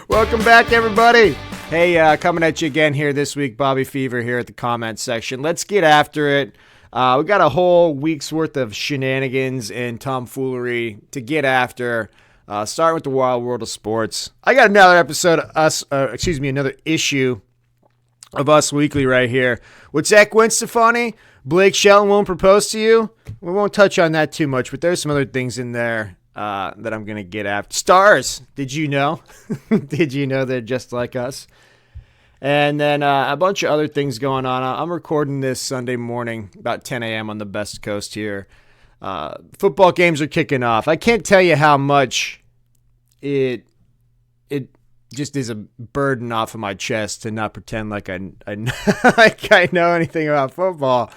Welcome back, everybody. Hey, coming at you again here this week, Bobby Fever here at the comment section. Let's get after it. We got a whole week's worth of shenanigans and tomfoolery to get after. Starting with the wild world of sports. I got another episode of another issue of Us Weekly right here. With Zach Gwen Stefani, Blake Shelton won't propose to you. We won't touch on that too much, but there's some other things in there that I'm going to get after. Stars, did you know? Did you know they're just like us? And then a bunch of other things going on. I'm recording this Sunday morning, about 10 a.m. on the Best Coast here. Football games are kicking off. I can't tell you how much it just is a burden off of my chest to not pretend like I like I know anything about football.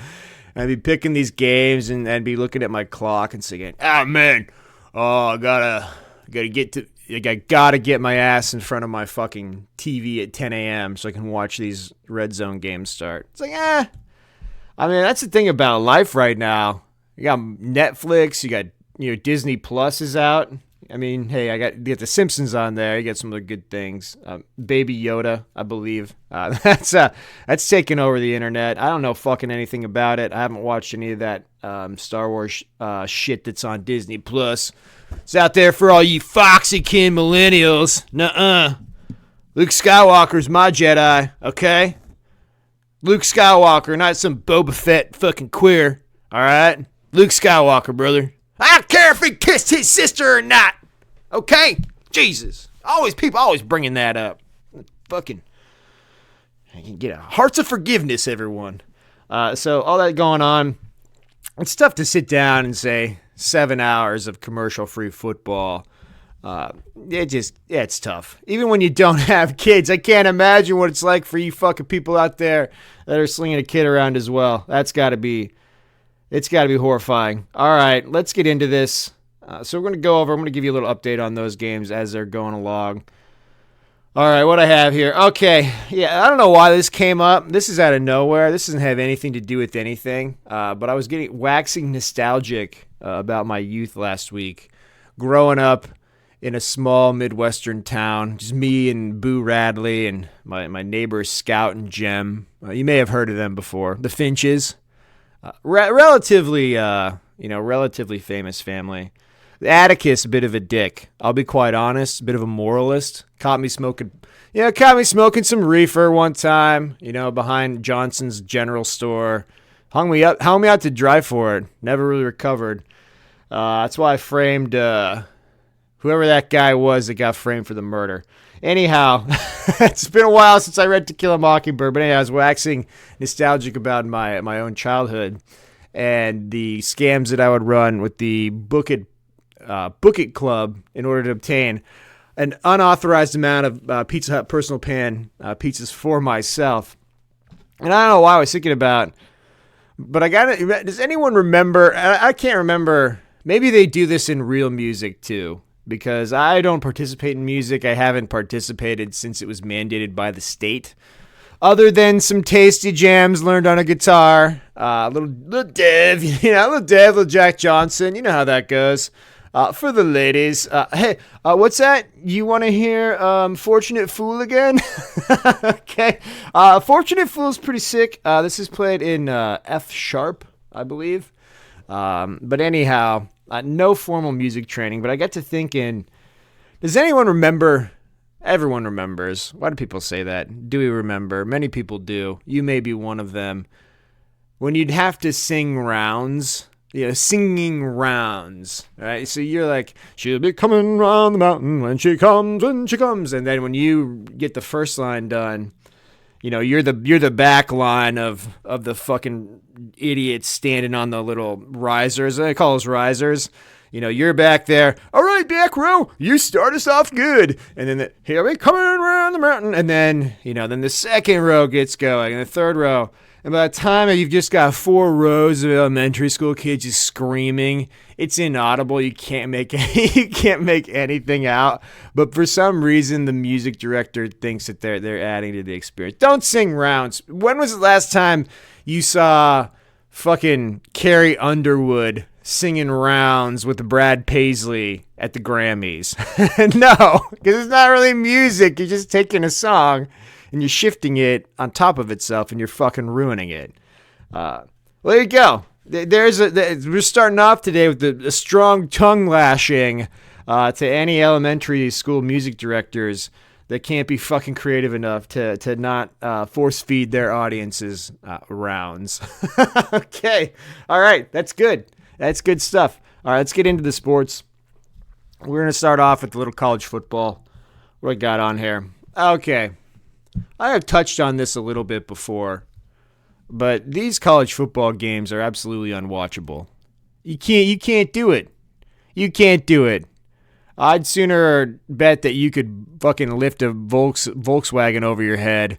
I'd be picking these games and be looking at my clock and saying, "Ah, man, I gotta get my ass in front of my fucking TV at 10 a.m. so I can watch these red zone games start." It's like, I mean, that's the thing about life right now. You got Netflix, you got Disney Plus is out. I mean, hey, you got the Simpsons on there. You got some other good things. Baby Yoda, I believe. That's taken over the internet. I don't know fucking anything about it. I haven't watched any of that Star Wars shit that's on Disney Plus. It's out there for all you Foxy-kin millennials. Nuh-uh. Luke Skywalker's my Jedi, okay? Luke Skywalker, not some Boba Fett fucking queer, all right? Luke Skywalker, brother. I don't care if he kissed his sister or not. Okay? Jesus. People always bringing that up. Fucking. I can get hearts of forgiveness, everyone. So all that going on. It's tough to sit down and say 7 hours of commercial-free football. It's tough. Even when you don't have kids, I can't imagine what it's like for you fucking people out there that are slinging a kid around as well. It's got to be horrifying. All right, let's get into this. So we're going to I'm going to give you a little update on those games as they're going along. All right, what I have here. Okay, yeah, I don't know why this came up. This is out of nowhere. This doesn't have anything to do with anything. But I was waxing nostalgic about my youth last week. Growing up in a small Midwestern town, just me and Boo Radley and my neighbors Scout and Jem. You may have heard of them before. The Finches. Relatively famous family. Atticus, a bit of a dick. I'll be quite honest, a bit of a moralist. Caught me smoking some reefer one time, behind Johnson's General Store. Hung me out to dry for it. Never really recovered. That's why I framed whoever that guy was that got framed for the murder. Anyhow, it's been a while since I read To Kill a Mockingbird, but anyhow, I was waxing nostalgic about my own childhood and the scams that I would run with the Book It Club in order to obtain an unauthorized amount of Pizza Hut personal pan pizzas for myself. And I don't know why I was thinking about, but does anyone remember? I can't remember. Maybe they do this in real music too. Because I don't participate in music. I haven't participated since it was mandated by the state. Other than some tasty jams learned on a guitar. Little Dev, little Jack Johnson. You know how that goes. For the ladies. Hey, what's that? You want to hear Fortunate Fool again? Okay. Fortunate Fool's pretty sick. This is played in F sharp, I believe. But anyhow... no formal music training, but I got to thinking, does anyone remember? Everyone remembers. Why do people say that? Do we remember? Many people do. You may be one of them. When you'd have to sing rounds, singing rounds, right? So you're like, she'll be coming round the mountain when she comes. And then when you get the first line done, you're the back line of the fucking idiots standing on the little risers. I call those risers. You're back there. All right, back row, you start us off good. And then here we coming around the mountain. And then, then the second row gets going and the third row. And by the time you've just got 4 rows of elementary school kids just screaming, it's inaudible. You can't make anything out. But for some reason, the music director thinks that they're adding to the experience. Don't sing rounds. When was the last time you saw fucking Carrie Underwood singing rounds with Brad Paisley at the Grammys. No, because it's not really music. You're just taking a song and you're shifting it on top of itself and you're fucking ruining it. Well, there you go. We're starting off today with a strong tongue lashing to any elementary school music directors that can't be fucking creative enough to not force feed their audiences rounds. Okay. All right. That's good. That's good stuff. All right. Let's get into the sports. We're going to start off with a little college football. What I got on here? Okay. I have touched on this a little bit before, but these college football games are absolutely unwatchable. You can't do it. You can't do it. I'd sooner bet that you could fucking lift a Volkswagen over your head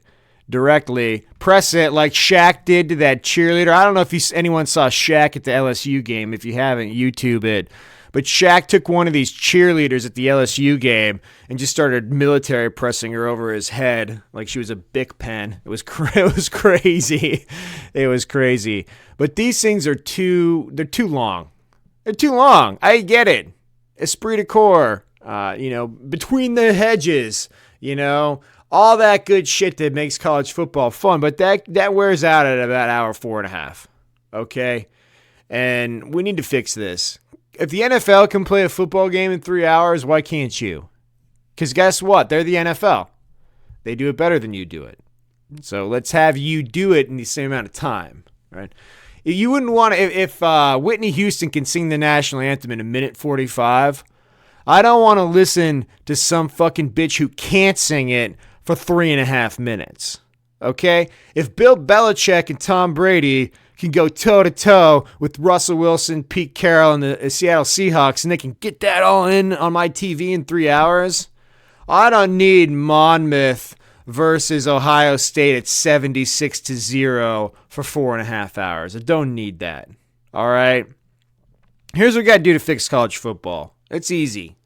directly, press it like Shaq did to that cheerleader. I don't know if anyone saw Shaq at the LSU game. If you haven't, YouTube it. But Shaq took one of these cheerleaders at the LSU game and just started military pressing her over his head like she was a Bic pen. It was crazy. It was crazy. But these things they're too long. They're too long. I get it. Esprit de corps, between the hedges, all that good shit that makes college football fun. But that wears out at about hour 4.5. Okay? And we need to fix this. If the NFL can play a football game in 3 hours, why can't you? Because guess what? They're the NFL. They do it better than you do it. So let's have you do it in the same amount of time, right? You wouldn't want to, if Whitney Houston can sing the national anthem in 1:45, I don't want to listen to some fucking bitch who can't sing it for 3.5 minutes. Okay? If Bill Belichick and Tom Brady can go toe-to-toe with Russell Wilson, Pete Carroll, and the Seattle Seahawks, and they can get that all in on my TV in 3 hours, I don't need Monmouth versus Ohio State at 76-0 for 4.5 hours. I don't need that. All right? Here's what we got to do to fix college football. It's easy.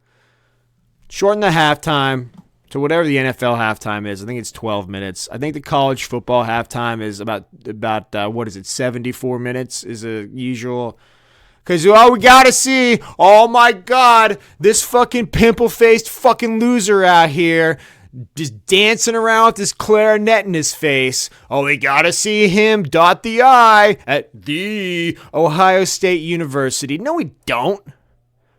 Shorten the halftime to whatever the NFL halftime is. I think it's 12 minutes. I think the college football halftime is about 74 minutes is a usual. Because all we got to see, oh my God, this fucking pimple-faced fucking loser out here just dancing around with this clarinet in his face. Oh, we got to see him dot the I at the Ohio State University. No, we don't.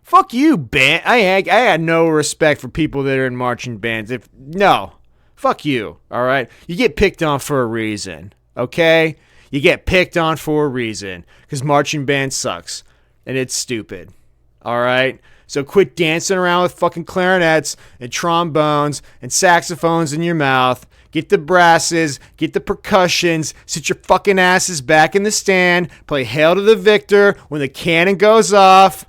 Fuck you, band. I had no respect for people that are in marching bands. Fuck you, all right? You get picked on for a reason, okay? You get picked on for a reason because marching band sucks and it's stupid, all right? So quit dancing around with fucking clarinets and trombones and saxophones in your mouth. Get the brasses, get the percussions, sit your fucking asses back in the stand, play Hail to the Victor when the cannon goes off.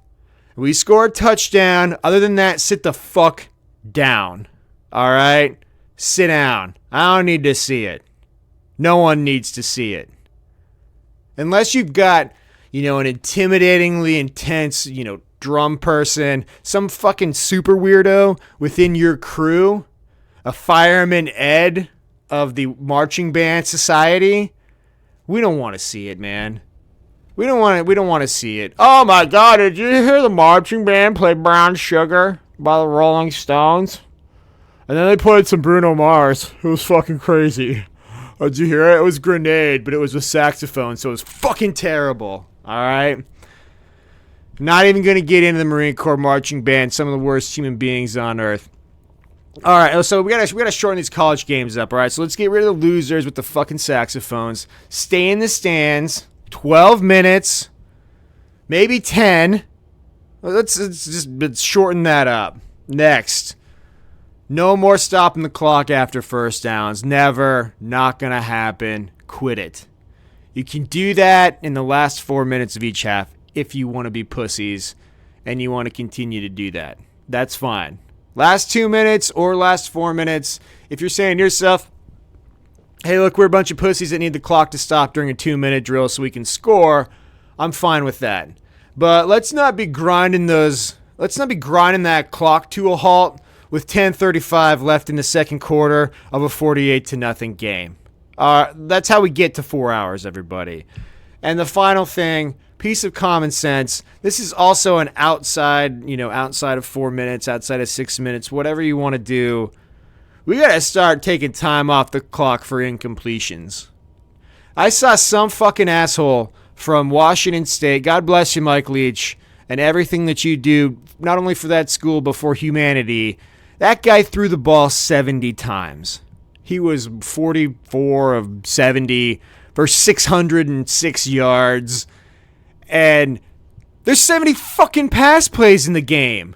We score a touchdown. Other than that, sit the fuck down. All right? Sit down. I don't need to see it. No one needs to see it. Unless you've got, an intimidatingly intense, drum person, some fucking super weirdo within your crew, a fireman Ed of the marching band society, we don't want to see it, man. We don't want to see it. Oh my God, did you hear the marching band play Brown Sugar by the Rolling Stones? And then they played some Bruno Mars. It was fucking crazy. Oh, did you hear it? It was Grenade, but it was with saxophone, so it was fucking terrible. All right? Not even going to get into the Marine Corps marching band, some of the worst human beings on earth. All right, so we gotta shorten these college games up, all right? So let's get rid of the losers with the fucking saxophones. Stay in the stands. 12 minutes. Maybe 10. Let's shorten that up. Next. No more stopping the clock after first downs. Never. Not going to happen. Quit it. You can do that in the last 4 minutes of each half if you want to be pussies and you want to continue to do that. That's fine. Last 2 minutes or last 4 minutes, if you're saying to yourself, hey, look, we're a bunch of pussies that need the clock to stop during a 2-minute drill so we can score, I'm fine with that. But let's not be grinding that clock to a halt with 10:35 left in the second quarter of a 48-0 game. That's how we get to 4 hours, everybody. And the final thing, piece of common sense. This is also an outside of 4 minutes, outside of 6 minutes, whatever you want to do. We got to start taking time off the clock for incompletions. I saw some fucking asshole from Washington State, God bless you, Mike Leach, and everything that you do, not only for that school, but for humanity. That guy threw the ball 70 times. He was 44 of 70 for 606 yards. And there's 70 fucking pass plays in the game.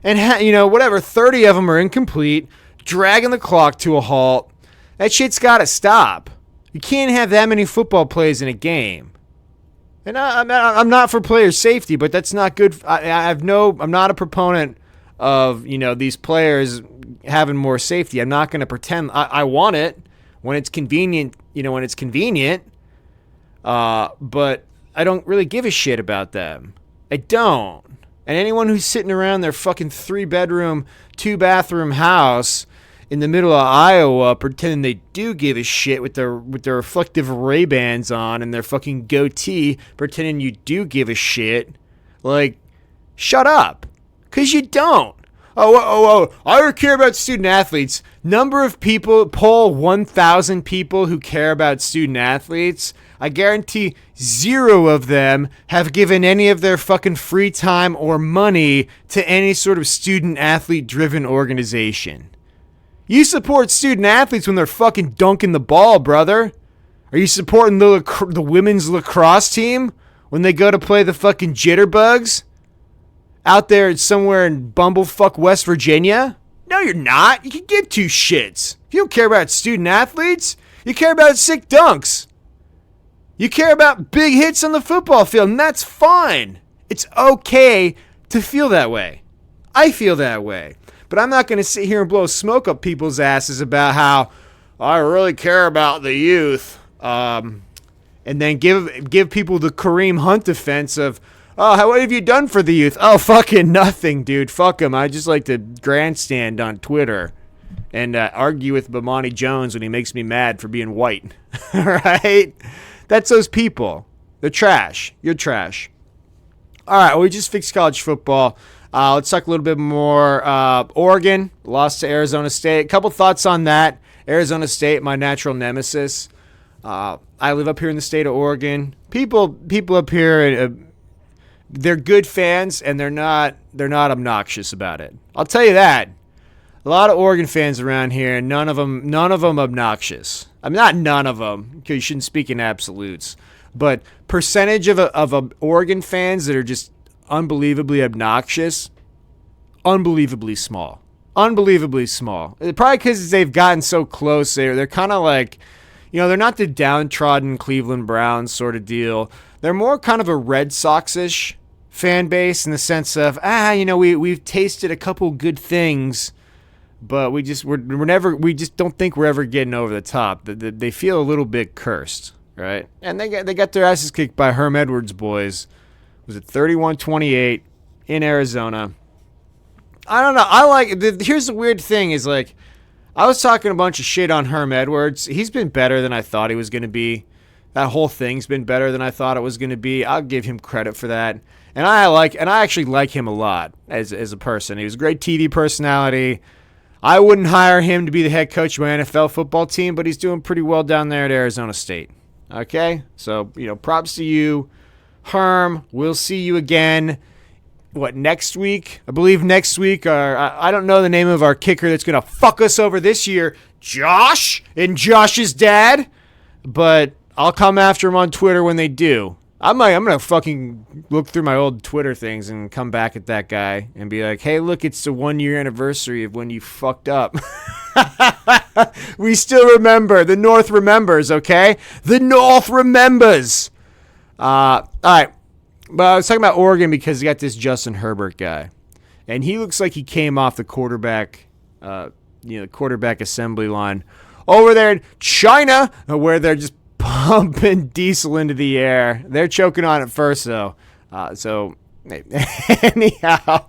And, 30 of them are incomplete, dragging the clock to a halt. That shit's got to stop. You can't have that many football plays in a game. And I'm not for player safety, but that's not good. I'm not a proponent of, these players having more safety. I'm not going to pretend I want it when it's convenient, but I don't really give a shit about them. I don't. And anyone who's sitting around their fucking 3-bedroom, 2-bathroom house in the middle of Iowa pretending they do give a shit with their reflective Ray-Bans on and their fucking goatee pretending you do give a shit, like, shut up. Because you don't. Oh, I don't care about student athletes. Number of people, poll 1,000 people who care about student athletes. I guarantee 0 of them have given any of their fucking free time or money to any sort of student athlete driven organization. You support student athletes when they're fucking dunking the ball, brother. Are you supporting the women's lacrosse team when they go to play the fucking jitterbugs out there somewhere in bumblefuck West Virginia? No, you're not. You can give 2 shits. If you don't care about student athletes, you care about sick dunks. You care about big hits on the football field, and that's fine. It's okay to feel that way. I feel that way. But I'm not going to sit here and blow smoke up people's asses about how I really care about the youth, and then give people the Kareem Hunt defense of, oh, what have you done for the youth? Oh, fucking nothing, dude. Fuck them. I just like to grandstand on Twitter and argue with Bomani Jones when he makes me mad for being white. Right? That's those people. They're trash. You're trash. All right, we just fixed college football. Let's talk a little bit more. Oregon lost to Arizona State. A couple thoughts on that. Arizona State, my natural nemesis. I live up here in the state of Oregon. People up here, they're good fans, and they're not obnoxious about it. I'll tell you that. A lot of Oregon fans around here, and none of them obnoxious. I mean, not none of them, because you shouldn't speak in absolutes. But percentage of Oregon fans that are just unbelievably obnoxious, unbelievably small. Unbelievably small. Probably because they've gotten so close. They're kind of like, they're not the downtrodden Cleveland Browns sort of deal. They're more kind of a Red Sox-ish fan base in the sense of, we've tasted a couple good things, but we just don't think we're ever getting over the top. They feel a little bit cursed, right? And they got their asses kicked by Herm Edwards' boys. Was it 31-28 in Arizona? I don't know. Here's the weird thing is, like, I was talking a bunch of shit on Herm Edwards. He's been better than I thought he was going to be. That whole thing's been better than I thought it was going to be. I'll give him credit for that. And I actually like him a lot as a person. He was a great TV personality. I wouldn't hire him to be the head coach of my NFL football team, but he's doing pretty well down there at Arizona State. Okay? So, props to you. Herm, we'll see you again. Next week? I believe next week. I don't know the name of our kicker that's going to fuck us over this year. Josh and Josh's dad. But I'll come after him on Twitter when they do. I'm going to fucking look through my old Twitter things and come back at that guy and be like, hey, look, it's the 1-year anniversary of when you fucked up. We still remember. The North remembers, okay? The North remembers. All right. But I was talking about Oregon because you got this Justin Herbert guy. And he looks like he came off the quarterback assembly line over there in China, where they're just pumping diesel into the air. They're choking on it first, though. So, anyhow,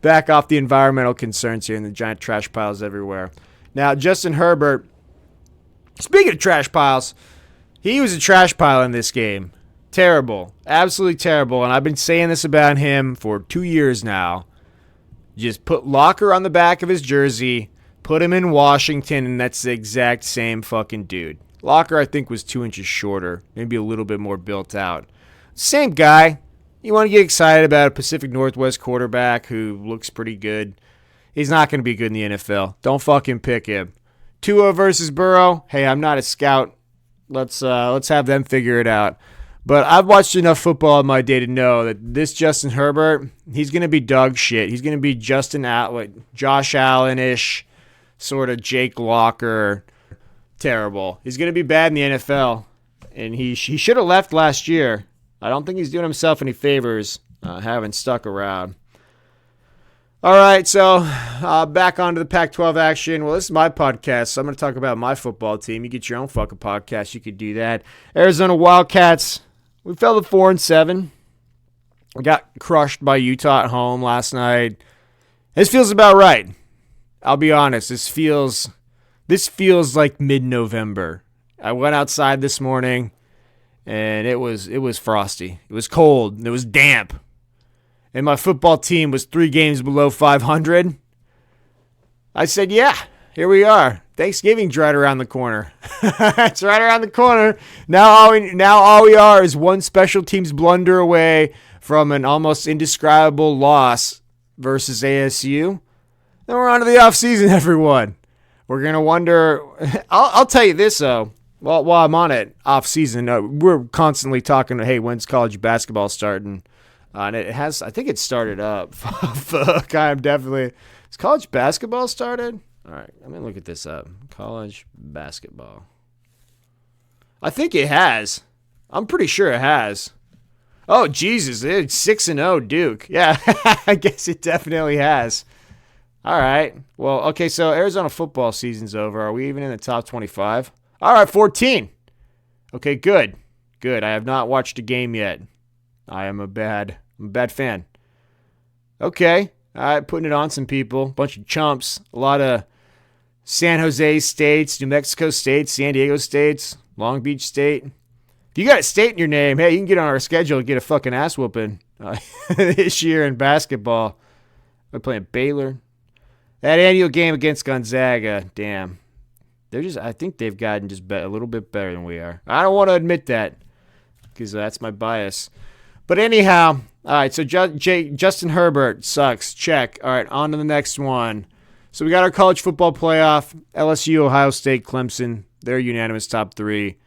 back off the environmental concerns here and the giant trash piles everywhere. Now, Justin Herbert, speaking of trash piles, he was a trash pile in this game. Terrible. Absolutely terrible. And I've been saying this about him for 2 years now. Just put Locker on the back of his jersey, put him in Washington, and that's the exact same fucking dude. Locker, I think, was 2 inches shorter, maybe a little bit more built out. Same guy. You want to get excited about a Pacific Northwest quarterback who looks pretty good. He's not going to be good in the NFL. Don't fucking pick him. Tua versus Burrow. Hey, I'm not a scout. Let's have them figure it out. But I've watched enough football in my day to know that this Justin Herbert, he's going to be dog shit. He's going to be Josh Allen-ish, sort of Jake Locker. Terrible. He's going to be bad in the NFL. And he should have left last year. I don't think he's doing himself any favors having stuck around. All right, so back onto the Pac-12 action. Well, this is my podcast, so I'm going to talk about my football team. You get your own fucking podcast, you could do that. Arizona Wildcats, we fell to 4-7. We got crushed by Utah at home last night. This feels about right. I'll be honest, this feels like mid-November. I went outside this morning, and it was frosty. It was cold. It was damp. And my football team was 3 games below 500. I said, yeah, here we are. Thanksgiving's right around the corner. It's right around the corner. Now all we are is one special teams blunder away from an almost indescribable loss versus ASU. Then we're on to the offseason, everyone. We're going to wonder. I'll tell you this, though. Well, while I'm on it, offseason, we're constantly talking, hey, when's college basketball starting? And I think it started up. Fuck, I'm definitely. Has college basketball started? All right, let me look at this up. College basketball. I think it has. I'm pretty sure it has. Oh, Jesus, it's 6-0 Duke. Yeah, I guess it definitely has. All right. Well, okay, so Arizona football season's over. Are we even in the top 25? All right, 14. Okay, good. Good. I have not watched a game yet. I am a bad fan. Okay. All right, putting it on some people. Bunch of chumps. A lot of San Jose states, New Mexico states, San Diego states, Long Beach State. If you got a state in your name, hey, you can get on our schedule and get a fucking ass whooping this year in basketball. We're playing Baylor. That annual game against Gonzaga, damn. I think they've gotten just a little bit better than we are. I don't want to admit that because that's my bias. But anyhow, all right, so Justin Herbert sucks. Check. All right, on to the next one. So we got our college football playoff. LSU, Ohio State, Clemson. They're unanimous top 3.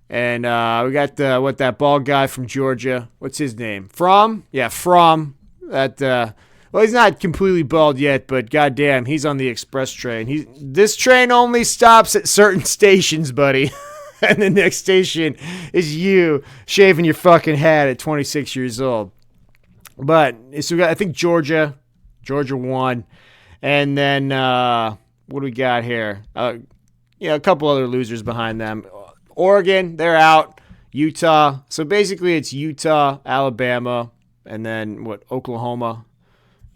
And we got that bald guy from Georgia. What's his name? Fromm? Yeah, Fromm. Well, he's not completely bald yet, but goddamn, he's on the express train. This train only stops at certain stations, buddy. And the next station is you shaving your fucking head at 26 years old. But so we got, I think Georgia won. And then what do we got here? A couple other losers behind them. Oregon, they're out. Utah. So basically it's Utah, Alabama, and then Oklahoma.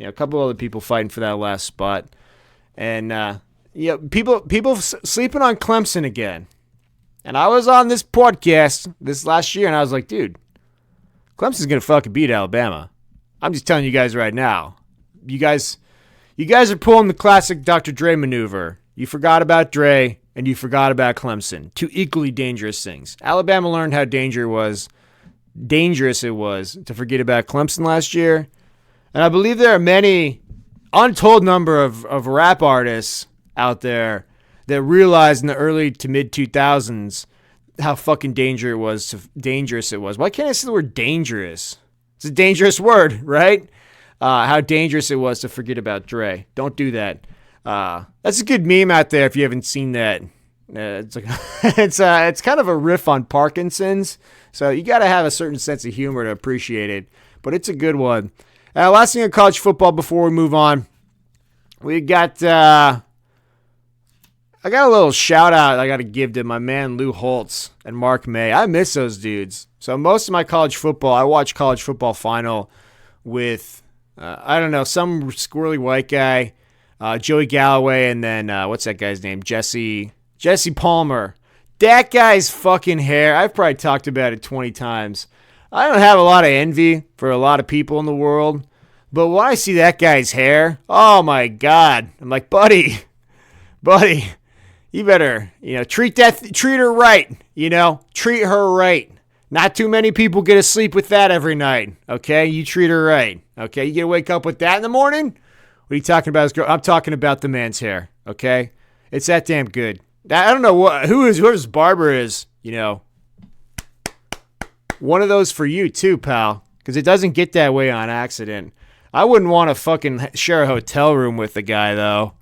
A couple other people fighting for that last spot. And people sleeping on Clemson again. And I was on this podcast this last year, and I was like, dude, Clemson's going to fucking beat Alabama. I'm just telling you guys right now. You guys are pulling the classic Dr. Dre maneuver. You forgot about Dre, and you forgot about Clemson. 2 equally dangerous things. Alabama learned how dangerous it was to forget about Clemson last year. And I believe there are many untold number of rap artists out there that realized in the early to mid 2000s how fucking dangerous it was. Why can't I say the word dangerous? It's a dangerous word, right? How dangerous it was to forget about Dre. Don't do that. That's a good meme out there if you haven't seen that. It's kind of a riff on Parkinson's, so you got to have a certain sense of humor to appreciate it. But it's a good one. Last thing on college football before we move on, we got. I got a little shout out I got to give to my man Lou Holtz and Mark May. I miss those dudes. So most of my college football, I watch college football final with, some squirrely white guy, Joey Galloway, and then what's that guy's name? Jesse Palmer. That guy's fucking hair. I've probably talked about it 20 times. I don't have a lot of envy for a lot of people in the world, but when I see that guy's hair, oh my God. I'm like, buddy, you better, treat her right, treat her right. Not too many people get to sleep with that every night, okay? You treat her right, okay? You get to wake up with that in the morning? What are you talking about? I'm talking about the man's hair, okay? It's that damn good. I don't know whoever's barber is, one of those for you too, pal, because it doesn't get that way on accident. I wouldn't want to fucking share a hotel room with the guy, though,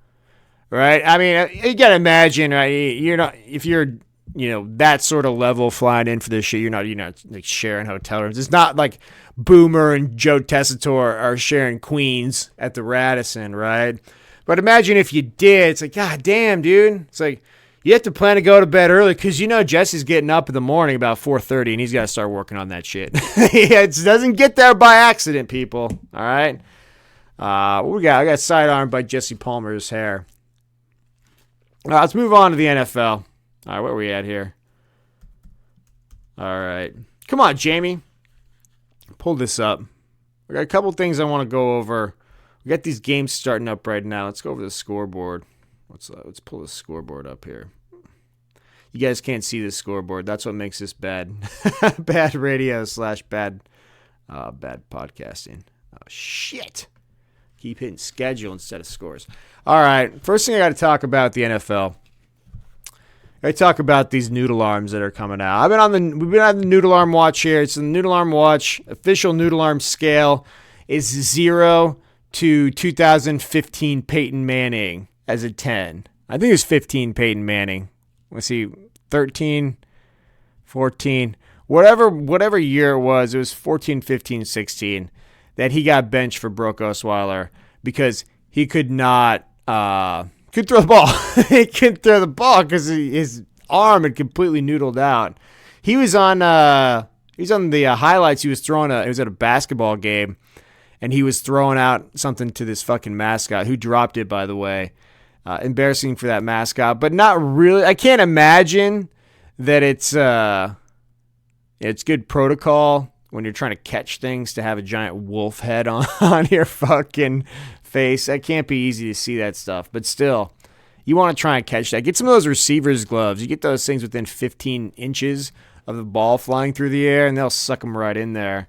right? I mean, you got to imagine, right? You're not, if you're, that sort of level flying in for this shit, you're not like sharing hotel rooms. It's not like Boomer and Joe Tessitore are sharing queens at the Radisson, right? But imagine if you did. It's like, God damn, dude. It's like, you have to plan to go to bed early because Jesse's getting up in the morning about 4:30 and he's got to start working on that shit. It doesn't get there by accident, people. All right? What we got? I got sidearmed by Jesse Palmer's hair. Let's move on to the NFL. All right, where are we at here? All right. Come on, Jamie. Pull this up. We got a couple things I want to go over. We got these games starting up right now. Let's go over the scoreboard. Let's pull the scoreboard up here. You guys can't see the scoreboard. That's what makes this bad. Bad radio / bad podcasting. Oh, shit. Keep hitting schedule instead of scores. All right. First thing I got to talk about the NFL. I talk about these noodle arms that are coming out. We've been on the noodle arm watch here. It's the noodle arm watch. Official noodle arm scale is 0 to 2015 Peyton Manning as a 10. I think it was 15 Peyton Manning. Let's see, 13, 14, whatever year it was 14, 15, 16 that he got benched for Brock Osweiler because he could not could throw the ball. He couldn't throw the ball because his arm had completely noodled out. He was on the highlights. He was throwing it was at a basketball game, and he was throwing out something to this fucking mascot who dropped it, by the way. Embarrassing for that mascot, but not really. I can't imagine that it's good protocol when you're trying to catch things to have a giant wolf head on your fucking face. That can't be easy to see that stuff, but still, you want to try and catch that. Get some of those receivers' gloves. You get those things within 15 inches of the ball flying through the air, and they'll suck them right in there.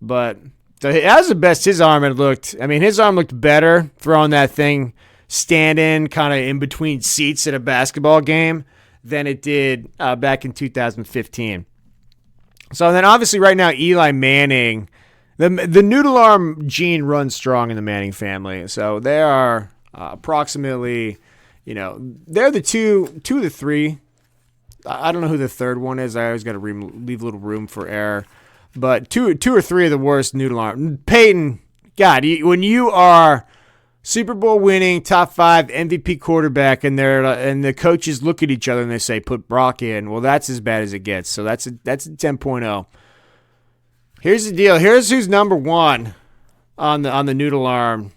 But so that was the best his arm had looked. I mean, his arm looked better throwing that thing standing kind of in between seats at a basketball game than it did back in 2015. So then obviously right now Eli Manning, the noodle arm gene runs strong in the Manning family. So they are approximately, they're the two of the three. I don't know who the third one is. I always got to leave a little room for error. But two or three of the worst noodle arm. Peyton, God, when you are Super Bowl winning, top 5 MVP quarterback, and the coaches look at each other and they say, "Put Brock in." Well, that's as bad as it gets. So that's a 10.0. Here's the deal. Here's who's number 1 on the noodle arm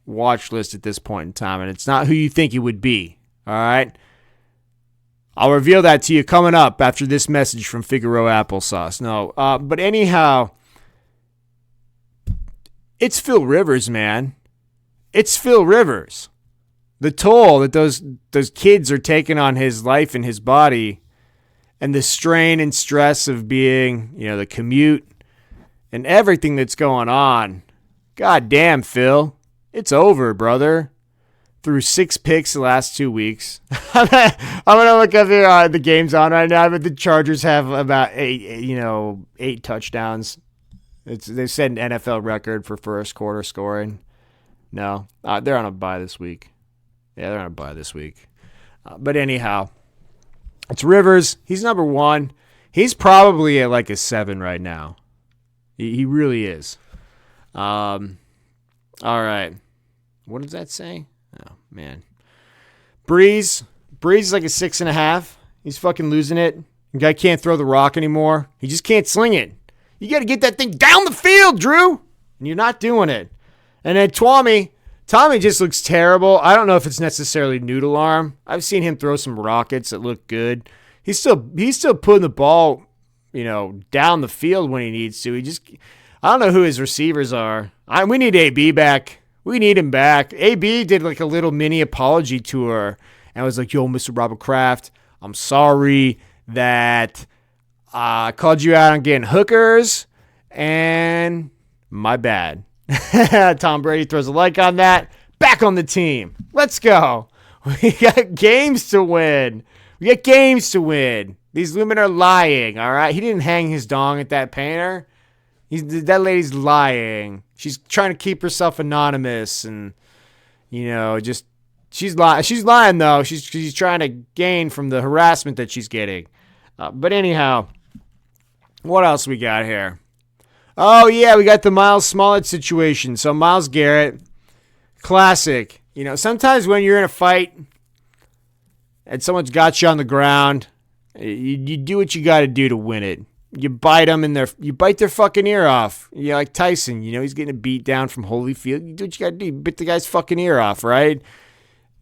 watch list at this point in time, and it's not who you think it would be. All right, I'll reveal that to you coming up after this message from Figaro Applesauce. No, but anyhow, it's Phil Rivers, man. It's Phil Rivers. The toll that those kids are taking on his life and his body, and the strain and stress of being, the commute and everything that's going on. God damn, Phil. It's over, brother. Threw 6 picks the last 2 weeks. I'm gonna look up here. The game's on right now, but the Chargers have about 8 touchdowns. They set an NFL record for first quarter scoring. No, they're on a bye this week. Yeah, they're on a bye this week. But anyhow, it's Rivers. He's number 1. He's probably at like a 7 right now. He really is. All right. What does that say? Oh, man. Breeze is like a 6.5. He's fucking losing it. The guy can't throw the rock anymore. He just can't sling it. You got to get that thing down the field, Drew. And you're not doing it. And then Tommy just looks terrible. I don't know if it's necessarily noodle arm. I've seen him throw some rockets that look good. He's still putting the ball down the field when he needs to. I don't know who his receivers are. We need AB back. We need him back. AB did like a little mini apology tour and was like, yo, Mr. Robert Kraft, I'm sorry that I called you out on getting hookers, and my bad. Tom Brady throws a like on that. Back on the team. Let's go. We got games to win. These women are lying, all right? He didn't hang his dong at that painter. That lady's lying. She's trying to keep herself anonymous, and she's lying. She's lying though. She's trying to gain from the harassment that she's getting. But anyhow, what else we got here? Oh yeah, we got the Miles Smollett situation. So Myles Garrett, classic. Sometimes when you're in a fight and someone's got you on the ground, you do what you got to do to win it. You bite them you bite their fucking ear off. Like Tyson, he's getting a beat down from Holyfield. You do what you got to do. You bit the guy's fucking ear off, right?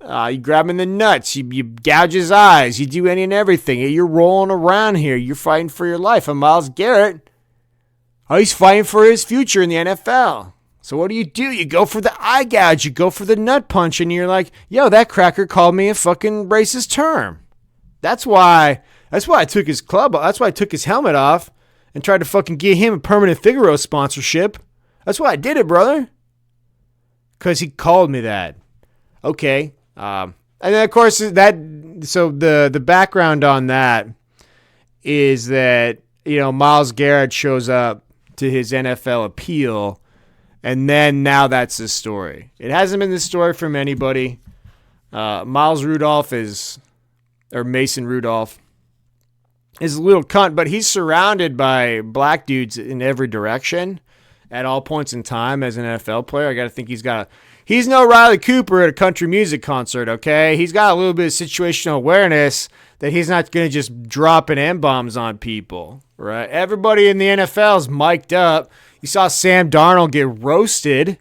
You grab him in the nuts. You gouge his eyes. You do any and everything. You're rolling around here. You're fighting for your life. And Myles Garrett, he's fighting for his future in the NFL. So what do? You go for the eye gouge. You go for the nut punch, and you're like, yo, that cracker called me a fucking racist term. That's why I took his club. That's why I took his helmet off and tried to fucking get him a permanent Figaro sponsorship. That's why I did it, brother. Because he called me that. Okay. And then, of course, the background on that is that, Myles Garrett shows up to his NFL appeal, and then now that's the story. It hasn't been the story from anybody. Mason Rudolph is a little cunt, but he's surrounded by black dudes in every direction at all points in time as an NFL player. I got to think he's no Riley Cooper at a country music concert, okay? He's got a little bit of situational awareness that he's not going to just drop an M-bombs on people, right? Everybody in the NFL is mic'd up. You saw Sam Darnold get roasted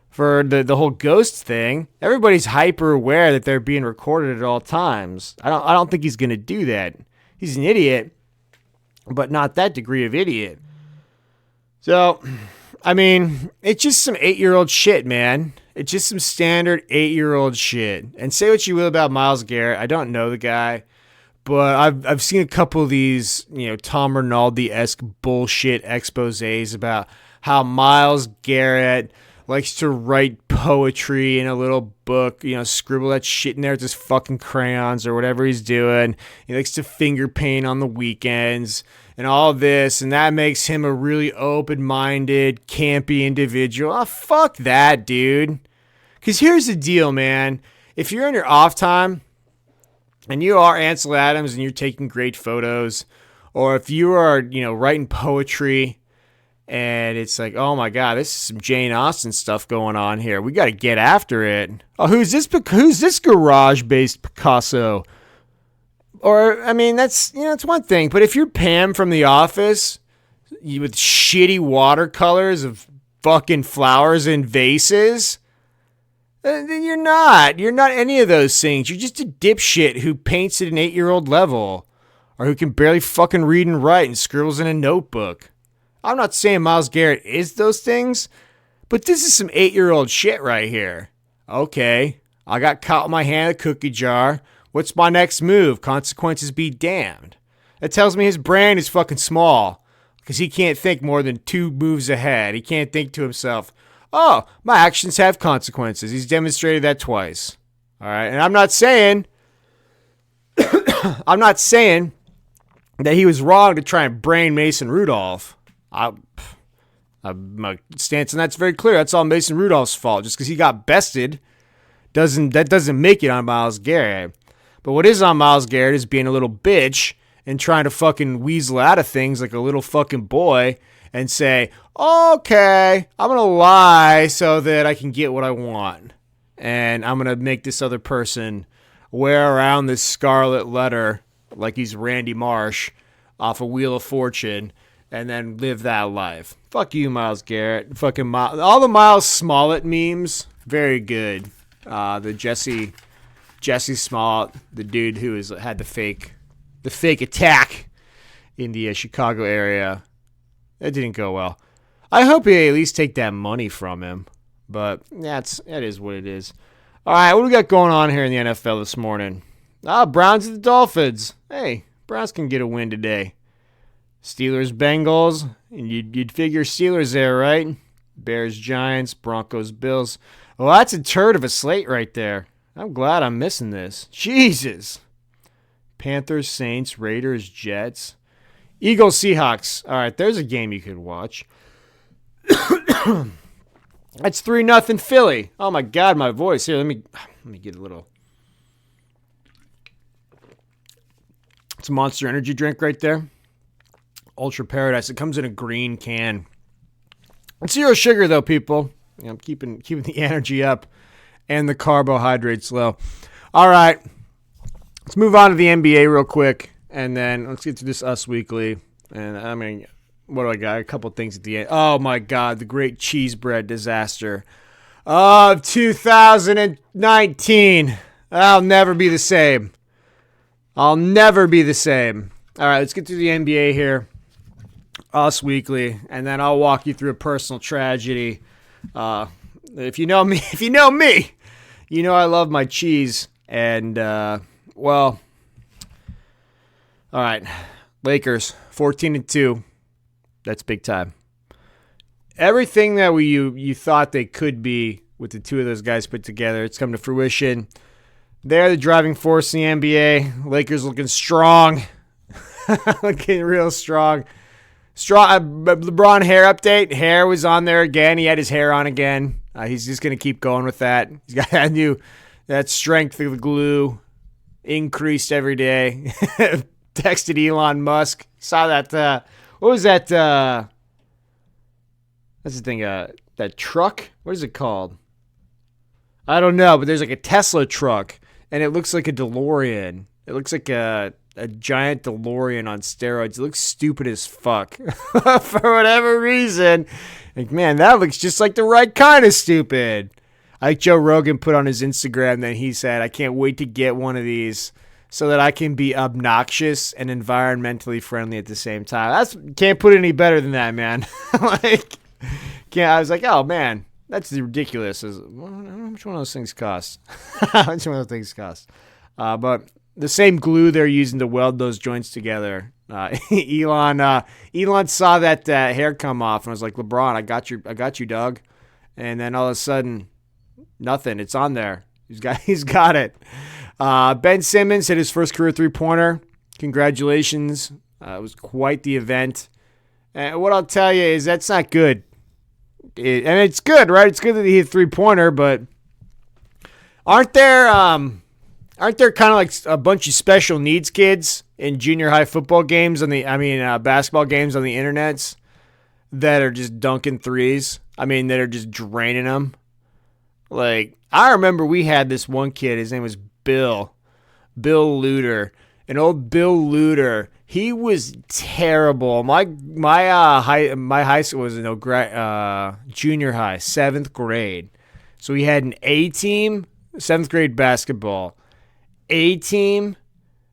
for the whole ghost thing. Everybody's hyper aware that they're being recorded at all times. I don't think he's going to do that. He's an idiot, but not that degree of idiot. So, it's just some 8-year-old shit, man. It's just some standard 8-year-old shit. And say what you will about Myles Garrett. I don't know the guy, but I've seen a couple of these, Tom Rinaldi-esque bullshit exposés about how Myles Garrett likes to write poetry in a little book, scribble that shit in there with his fucking crayons or whatever he's doing. He likes to finger paint on the weekends and all this, and that makes him a really open-minded, campy individual. Oh, fuck that, dude. Because here's the deal, man. If you're in your off time and you are Ansel Adams and you're taking great photos, or if you are, writing poetry and it's like, oh my God, this is some Jane Austen stuff going on here. We got to get after it. Oh, who's this garage-based Picasso? Or, that's, it's one thing. But if you're Pam from The Office with shitty watercolors of fucking flowers in vases, then you're not. You're not any of those things. You're just a dipshit who paints at an 8-year-old level, or who can barely fucking read and write and scribbles in a notebook. I'm not saying Myles Garrett is those things, but this is some 8-year-old shit right here. Okay, I got caught with my hand in a cookie jar. What's my next move? Consequences be damned. That tells me his brain is fucking small, because he can't think more than 2 moves ahead. He can't think to himself, oh, my actions have consequences. He's demonstrated that twice. All right, and I'm not saying that he was wrong to try and brain Mason Rudolph. My stance on that's very clear. That's all Mason Rudolph's fault. Just because he got bested doesn't make it on Myles Garrett. But what is on Myles Garrett is being a little bitch and trying to fucking weasel out of things like a little fucking boy and say, okay, I'm going to lie so that I can get what I want. And I'm going to make this other person wear around this scarlet letter like he's Randy Marsh off a Wheel of Fortune and then live that life. Fuck you, Myles Garrett. Fucking all the Miles Smollett memes, very good. The Jesse Smollett, the dude who had the fake attack in the Chicago area. That didn't go well. I hope they at least take that money from him. But that is what it is. All right, what do we got going on here in the NFL this morning? Browns and the Dolphins. Hey, Browns can get a win today. Steelers, Bengals. And you'd figure Steelers there, right? Bears, Giants, Broncos, Bills. Well, that's a turd of a slate right there. I'm glad I'm missing this. Jesus. Panthers, Saints, Raiders, Jets. Eagles, Seahawks. All right, there's a game you could watch. That's 3-0 Philly. Oh, my God, my voice. Here, let me get a little. It's a Monster Energy drink right there. Ultra Paradise. It comes in a green can. It's 0 sugar, though, people. I'm keeping the energy up and the carbohydrates low. All right. Let's move on to the NBA real quick, and then let's get to this Us Weekly. And, what do I got? A couple things at the end. Oh, my God. The great cheese bread disaster of 2019. I'll never be the same. I'll never be the same. All right, let's get to the NBA here. Us Weekly, and then I'll walk you through a personal tragedy. If you know me, you know I love my cheese. And, well, all right. Lakers, 14-2. That's big time. Everything that you thought they could be with the two of those guys put together, it's come to fruition. They're the driving force in the NBA. Lakers looking strong. Looking real strong. LeBron hair update. Hair was on there again. He had his hair on again. He's just going to keep going with that. He's got that strength of the glue increased every day. Texted Elon Musk. Saw that. What was that? What's the thing? That truck? What is it called? I don't know, but there's like a Tesla truck, and it looks like a DeLorean. It looks like a giant DeLorean on steroids. It looks stupid as fuck. For whatever reason. Like, man, that looks just like the right kind of stupid. Like Joe Rogan put on his Instagram that he said, I can't wait to get one of these so that I can be obnoxious and environmentally friendly at the same time. Can't put it any better than that, man. I was like, oh, man, that's ridiculous. How much one of those things cost? But the same glue they're using to weld those joints together. Elon saw that hair come off and was like, LeBron, I got you, dog. And then all of a sudden, nothing. It's on there. He's got it. Ben Simmons hit his first career three-pointer. Congratulations. It was quite the event. And what I'll tell you is that's not good. And it's good, right? It's good that he hit a three-pointer, but aren't there kind of like a bunch of special needs kids in junior high football games basketball games on the internets that are just dunking threes? That are just draining them. Like, I remember we had this one kid. His name was Bill Luter. And old Bill Luter, he was terrible. My high school was junior high, 7th grade. So we had an A team, 7th grade basketball, A team,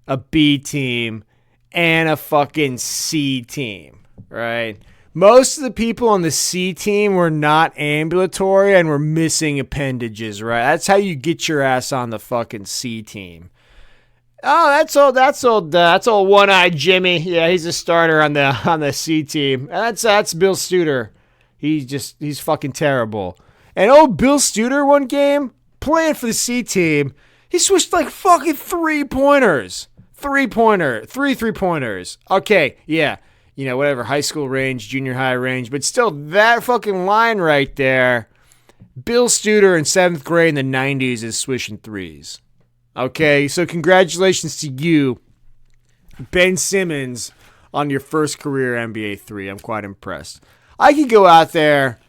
a B team, and a fucking C team, right? Most of the people on the C team were not ambulatory and were missing appendages, right? That's how you get your ass on the fucking C team. Oh, that's old one-eyed Jimmy. Yeah, he's a starter on the C team. And that's Bill Studer. He's fucking terrible. And old Bill Studer one game playing for the C team, he switched like fucking three-pointers. Three three-pointers. Okay, yeah. Whatever, high school range, junior high range, but still that fucking line right there. Bill Studer in 7th grade in the 90s is swishing threes. Okay, so congratulations to you, Ben Simmons, on your first career NBA three. I'm quite impressed. I could go out there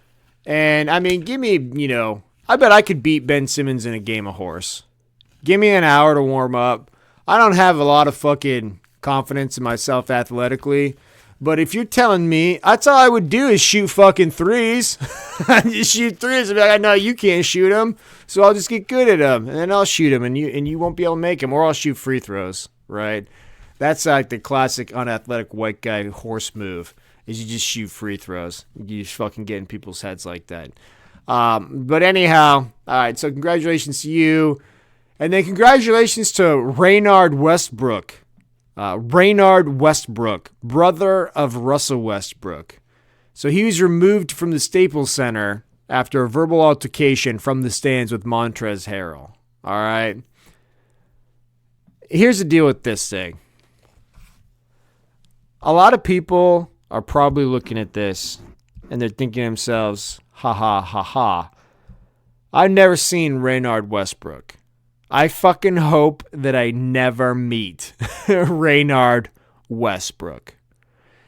and, give me, I bet I could beat Ben Simmons in a game of horse. Give me an hour to warm up. I don't have a lot of fucking confidence in myself athletically. But if you're telling me, that's all I would do is shoot fucking threes. Just shoot threes. I'd be like, I know you can't shoot them, so I'll just get good at them, and then I'll shoot them, and you won't be able to make them, or I'll shoot free throws, right? That's like the classic unathletic white guy horse move. Is you just shoot free throws. You just fucking get in people's heads like that. But anyhow, all right. So congratulations to you, and then congratulations to Raynard Westbrook. Raynard Westbrook, brother of Russell Westbrook. So he was removed from the Staples Center after a verbal altercation from the stands with Montrezl Harrell. All right. Here's the deal with this thing. A lot of people are probably looking at this and they're thinking to themselves, ha ha ha ha. I've never seen Raynard Westbrook. I fucking hope that I never meet Raynard Westbrook.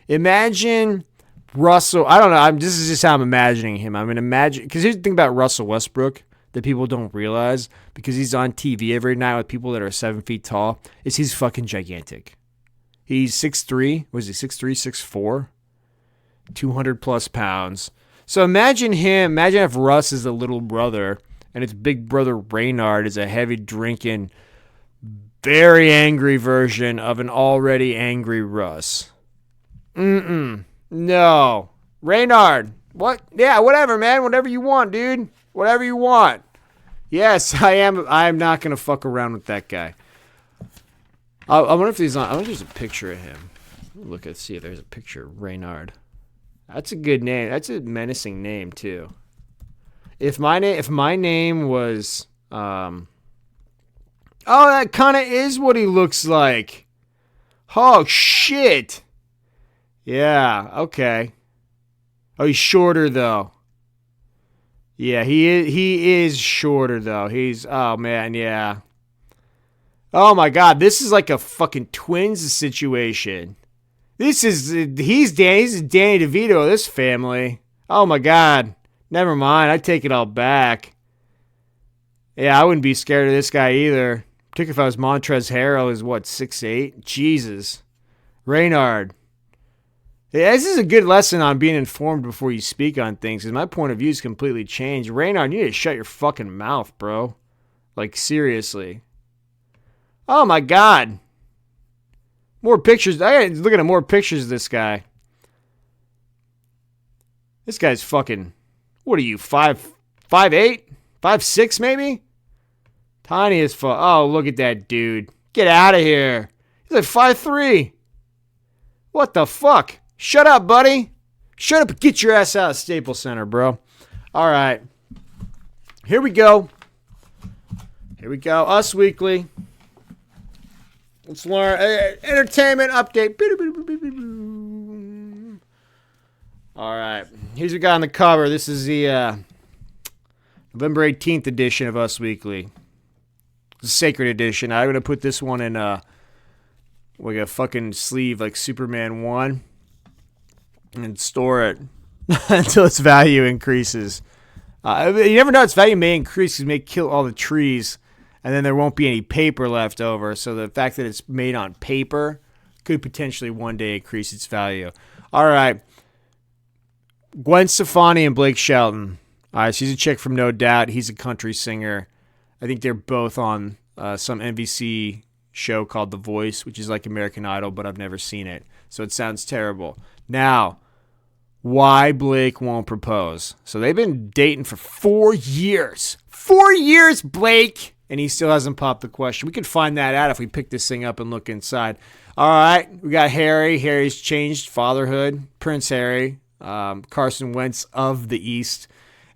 Imagine Russell. I don't know. This is just how I'm imagining him. I mean, because here's the thing about Russell Westbrook that people don't realize, because he's on TV every night with people that are 7 feet tall, is he's fucking gigantic. He's 6'3". Was he 6'3", 6'4"? 200 plus pounds. So imagine him. Imagine if Russ is the little brother and his big brother Raynard is a heavy drinking, very angry version of an already angry Russ. No. Raynard. What? Yeah, whatever, man. Whatever you want, dude. Whatever you want. Yes, I am. I'm not going to fuck around with that guy. I wonder if he's on. I wonder if there's a picture of him. Look and see if there's a picture of Raynard. That's a good name. That's a menacing name too. If my name was oh, that kind of is what he looks like. Oh shit. Yeah, okay. Oh, he's shorter though. Yeah, he is shorter though. Oh man, yeah. Oh my god, this is like a fucking twins situation. He's Danny DeVito of this family. Oh my god. Never mind, I take it all back. Yeah, I wouldn't be scared of this guy either. Particularly if I was Montrezl Harrell, is what, 6'8"? Jesus. Raynard. Yeah, this is a good lesson on being informed before you speak on things, because my point of view is completely changed. Raynard, you need to shut your fucking mouth, bro. Like, seriously. Oh my god. More pictures. I gotta look at more pictures of this guy. This guy's fucking, what are you, 5'8"? 5'6" maybe? Tiny as fuck. Oh, look at that dude. Get out of here. He's like 5'3". What the fuck? Shut up, buddy. Shut up and get your ass out of Staples Center, bro. All right. Here we go. Us Weekly. Let's learn. Entertainment update. All right. Here's what we got on the cover. This is the November 18th edition of Us Weekly. It's a sacred edition. I'm going to put this one in like a fucking sleeve like Superman 1 and store it until its value increases. You never know, its value may increase because it may kill all the trees, and then there won't be any paper left over. So the fact that it's made on paper could potentially one day increase its value. All right. Gwen Stefani and Blake Shelton. All right, she's a chick from No Doubt. He's a country singer. I think they're both on some NBC show called The Voice, which is like American Idol, but I've never seen it. So it sounds terrible. Now, why Blake won't propose. So they've been dating for 4 years. 4 years, Blake! And he still hasn't popped the question. We could find that out if we pick this thing up and look inside. All right, we got Harry. Harry's changed fatherhood. Prince Harry. Carson Wentz of the East.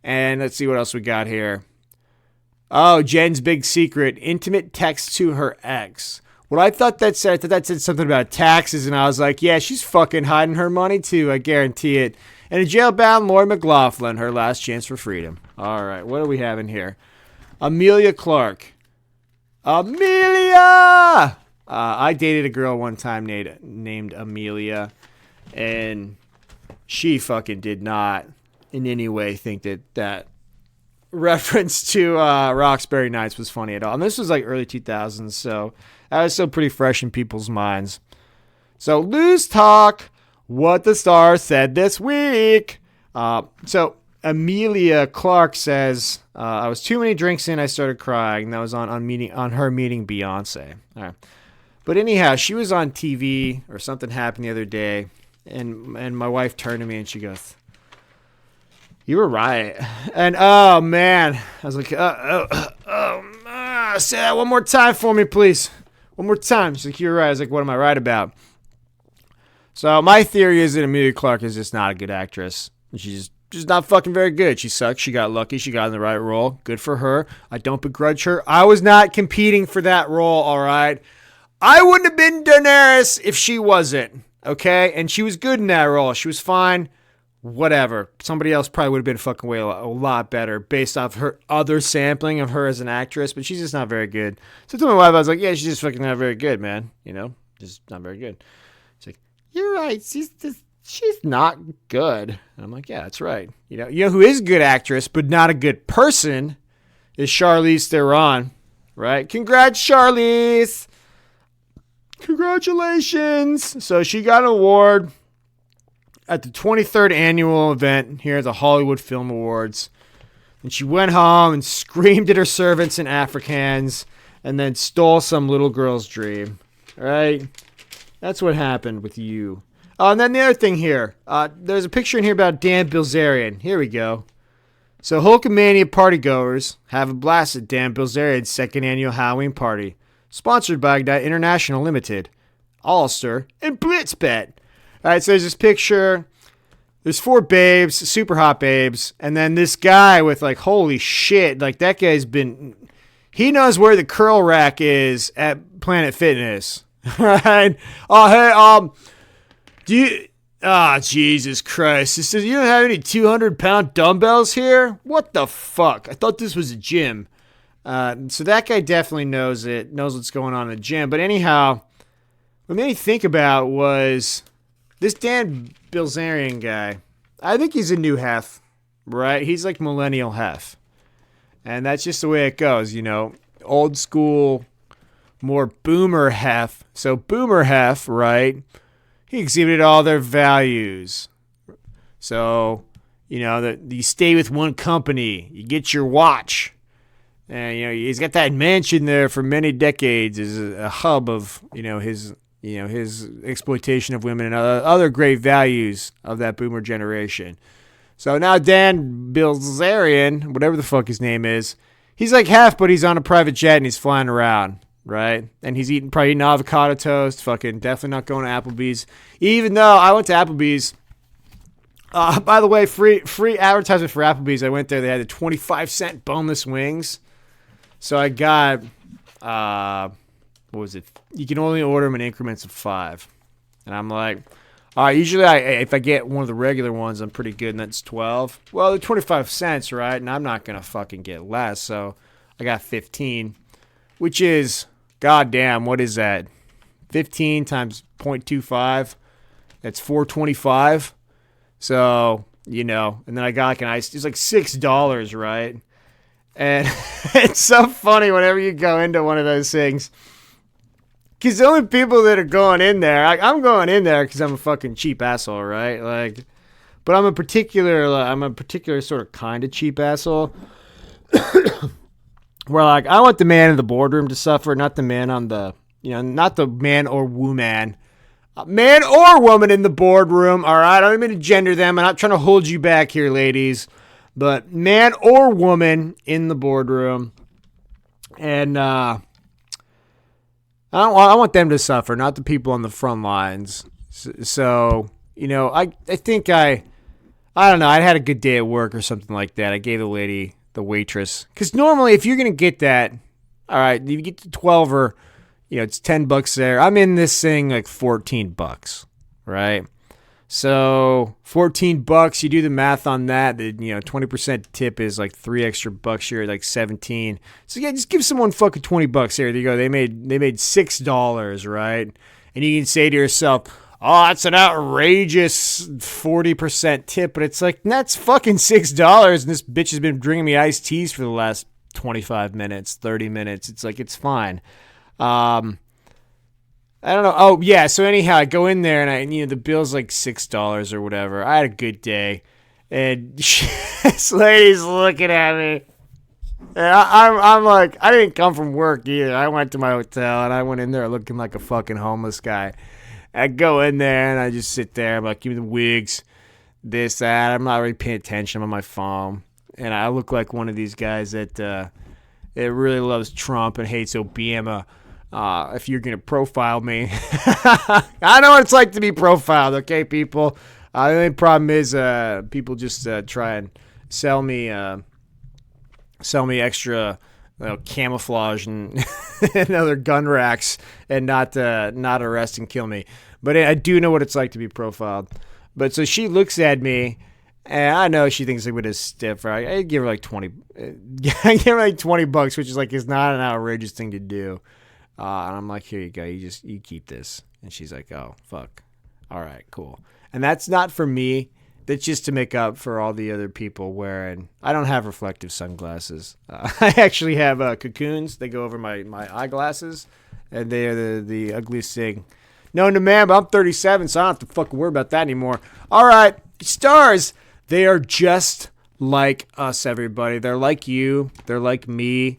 And let's see what else we got here. Oh, Jen's big secret. Intimate text to her ex. What I thought that said something about taxes, and I was like, yeah, she's fucking hiding her money too, I guarantee it. And a jailbound Lori McLaughlin, her last chance for freedom. All right, what are we having here? Amelia Clark. Amelia! I dated a girl one time named Amelia, and she fucking did not in any way think that reference to Roxbury Nights was funny at all. And this was like early 2000s, so that was still pretty fresh in people's minds. So, loose talk, what the stars said this week. So, Amelia Clark says, I was too many drinks in, I started crying. That was on her meeting Beyonce. All right. But anyhow, she was on TV or something happened the other day, and my wife turned to me and she goes, "You were right." And oh man, I was like, say that one more time for me, please. One more time. She's like, "You're right." I was like, "What am I right about?" So my theory is that Emilia Clarke is just not a good actress. She's just not fucking very good. She sucks. She got lucky. She got in the right role. Good for her. I don't begrudge her. I was not competing for that role, all right? I wouldn't have been Daenerys if she wasn't, okay? And she was good in that role. She was fine. Whatever. Somebody else probably would have been fucking way a lot better based off her other sampling of her as an actress, but she's just not very good. So to my wife, I was like, yeah, she's just fucking not very good, man. You know, just not very good. She's like, you're right. She's not good. And I'm like, yeah, that's right. You know who is a good actress, but not a good person is Charlize Theron, right? Congrats, Charlize. Congratulations. So she got an award at the 23rd annual event here at the Hollywood Film Awards. And she went home and screamed at her servants in Afrikaans and then stole some little girl's dream. All right? That's what happened with you. And then the other thing here. There's a picture in here about Dan Bilzerian. Here we go. So Hulkamania partygoers have a blast at Dan Bilzerian's second annual Halloween party. Sponsored by Ignite International Limited, Ulster, and Blitzbet. All right, so there's this picture. There's 4 babes, super hot babes, and then this guy with like, holy shit, like that guy's been, he knows where the curl rack is at Planet Fitness. Right? Oh, hey, do you, Jesus Christ. It says, you don't have any 200-pound dumbbells here? What the fuck? I thought this was a gym. So that guy definitely knows what's going on in the gym. But anyhow, what made me think about was this Dan Bilzerian guy. I think he's a new Hef, right? He's like millennial Hef. And that's just the way it goes, you know. Old school, more boomer Hef. So boomer Hef, right? He exhibited all their values. So, you know, that you stay with one company. You get your watch. And, you know, he's got that mansion there for many decades as a hub of, his exploitation of women and other great values of that boomer generation. So now Dan Bilzerian, whatever the fuck his name is, he's like half, but he's on a private jet and he's flying around, right? And he's probably eating avocado toast, fucking definitely not going to Applebee's. Even though I went to Applebee's, by the way, free advertisement for Applebee's. I went there, they had the 25-cent boneless wings. So I got, what was it? You can only order them in increments of 5. And I'm like, all right, usually if I get one of the regular ones, I'm pretty good, and that's 12. Well, they're 25 cents, right? And I'm not going to fucking get less. So I got 15, which is, goddamn, what is that? 15 times 0.25. That's 4.25. So, and then I got like an ice. It's like $6, right? And it's so funny whenever you go into one of those things. Because the only people that are going in there, I'm going in there because I'm a fucking cheap asshole, right? Like, but I'm a particular sort of kind of cheap asshole. Where like, I want the man in the boardroom to suffer, not the man on the, not the man or woman. Man or woman in the boardroom, all right? I don't mean to gender them. I'm not trying to hold you back here, ladies. But man or woman in the boardroom. And I want them to suffer, not the people on the front lines. So I think I don't know. I had a good day at work or something like that. I gave the waitress. Because normally if you're going to get that, all right, you get the 12 or, it's $10 there. I'm in this thing like $14, right? So $14, you do the math on that. 20% tip is like $3 extra. You're at like 17. So yeah, just give someone fucking $20 here. There you go. They made $6, right? And you can say to yourself, oh, that's an outrageous 40% tip. But it's like, that's fucking $6. And this bitch has been bringing me iced teas for the last 25 minutes, 30 minutes. It's like, it's fine. I don't know. Oh, yeah. So anyhow, I go in there and the bill's like $6 or whatever. I had a good day. And this lady's looking at me. And I'm like, I didn't come from work either. I went to my hotel and I went in there looking like a fucking homeless guy. I go in there and I just sit there. I'm like, give me the wigs, this, that. I'm not really paying attention. I'm on my phone. And I look like one of these guys that it really loves Trump and hates Obama. If you're going to profile me. I know what it's like to be profiled, okay, people? The only problem is people just try and sell me extra camouflage and, and other gun racks and not arrest and kill me. But I do know what it's like to be profiled. But so she looks at me, and I know she thinks I'm with a stiff. Right? I give her like 20. I give her like $20, which is not an outrageous thing to do. And I'm like, here you go. You keep this. And she's like, oh fuck. All right, cool. And that's not for me. That's just to make up for all the other people wearing. I don't have reflective sunglasses. I actually have cocoons. They go over my eyeglasses, and they are the ugliest thing known to man. But I'm 37, so I don't have to fucking worry about that anymore. All right, stars. They are just like us, everybody. They're like you. They're like me.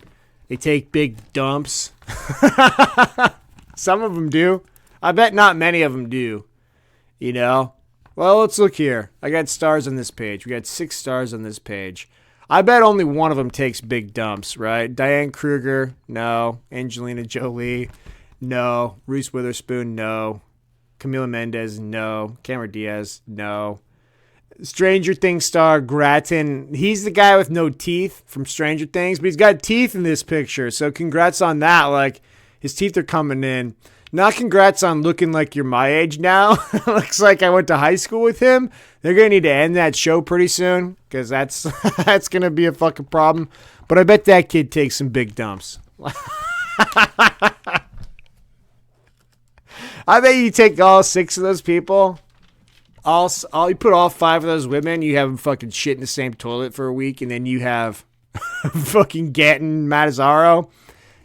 They take big dumps. Some of them do. I bet not many of them do. You know? Well, let's look here. I got stars on this page. We got 6 stars on this page. I bet only one of them takes big dumps, right? Diane Kruger, no. Angelina Jolie, no. Reese Witherspoon, no. Camila Mendes, no. Cameron Diaz, no. Stranger Things star Grattan, he's the guy with no teeth from Stranger Things, but he's got teeth in this picture, so congrats on that. Like, his teeth are coming in. Not congrats on looking like you're my age now. Looks like I went to high school with him. They're going to need to end that show pretty soon, because that's going to be a fucking problem. But I bet that kid takes some big dumps. I bet you take all 6 of those people. You put all 5 of those women, you have them fucking shit in the same toilet for a week, and then you have fucking Gatton Matazzaro.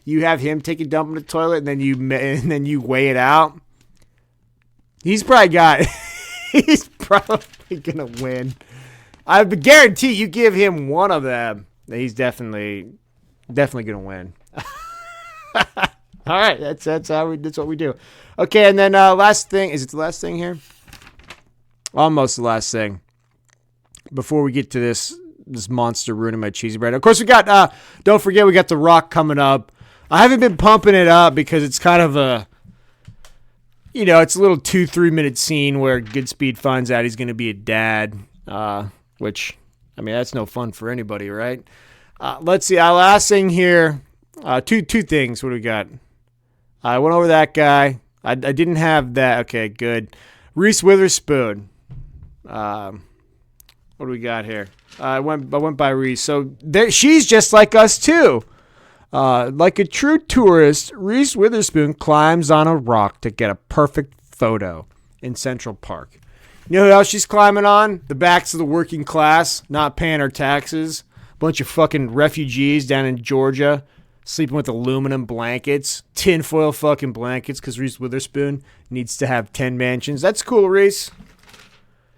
You have him take a dump in the toilet, and then you weigh it out. He's probably gonna win. I guarantee you give him one of them, he's definitely gonna win. All right, that's what we do. Okay, and then last thing, is it the last thing here? Almost the last thing. Before we get to this monster ruining my cheesy bread. Of course, we got, don't forget, we got The Rock coming up. I haven't been pumping it up because it's kind of it's a little 2-3 minute scene where Goodspeed finds out he's going to be a dad, which, I mean, that's no fun for anybody, right? Let's see. Last thing here, two things. What do we got? I went over that guy. I didn't have that. Okay, good. Reese Witherspoon. What do we got here? I went by Reese. So she's just like us too. Like a true tourist, Reese Witherspoon climbs on a rock to get a perfect photo in Central Park. You know who else she's climbing on? The backs of the working class, not paying her taxes. Bunch of fucking refugees down in Georgia, sleeping with aluminum blankets, tinfoil fucking blankets, because Reese Witherspoon needs to have 10 mansions. That's cool, Reese.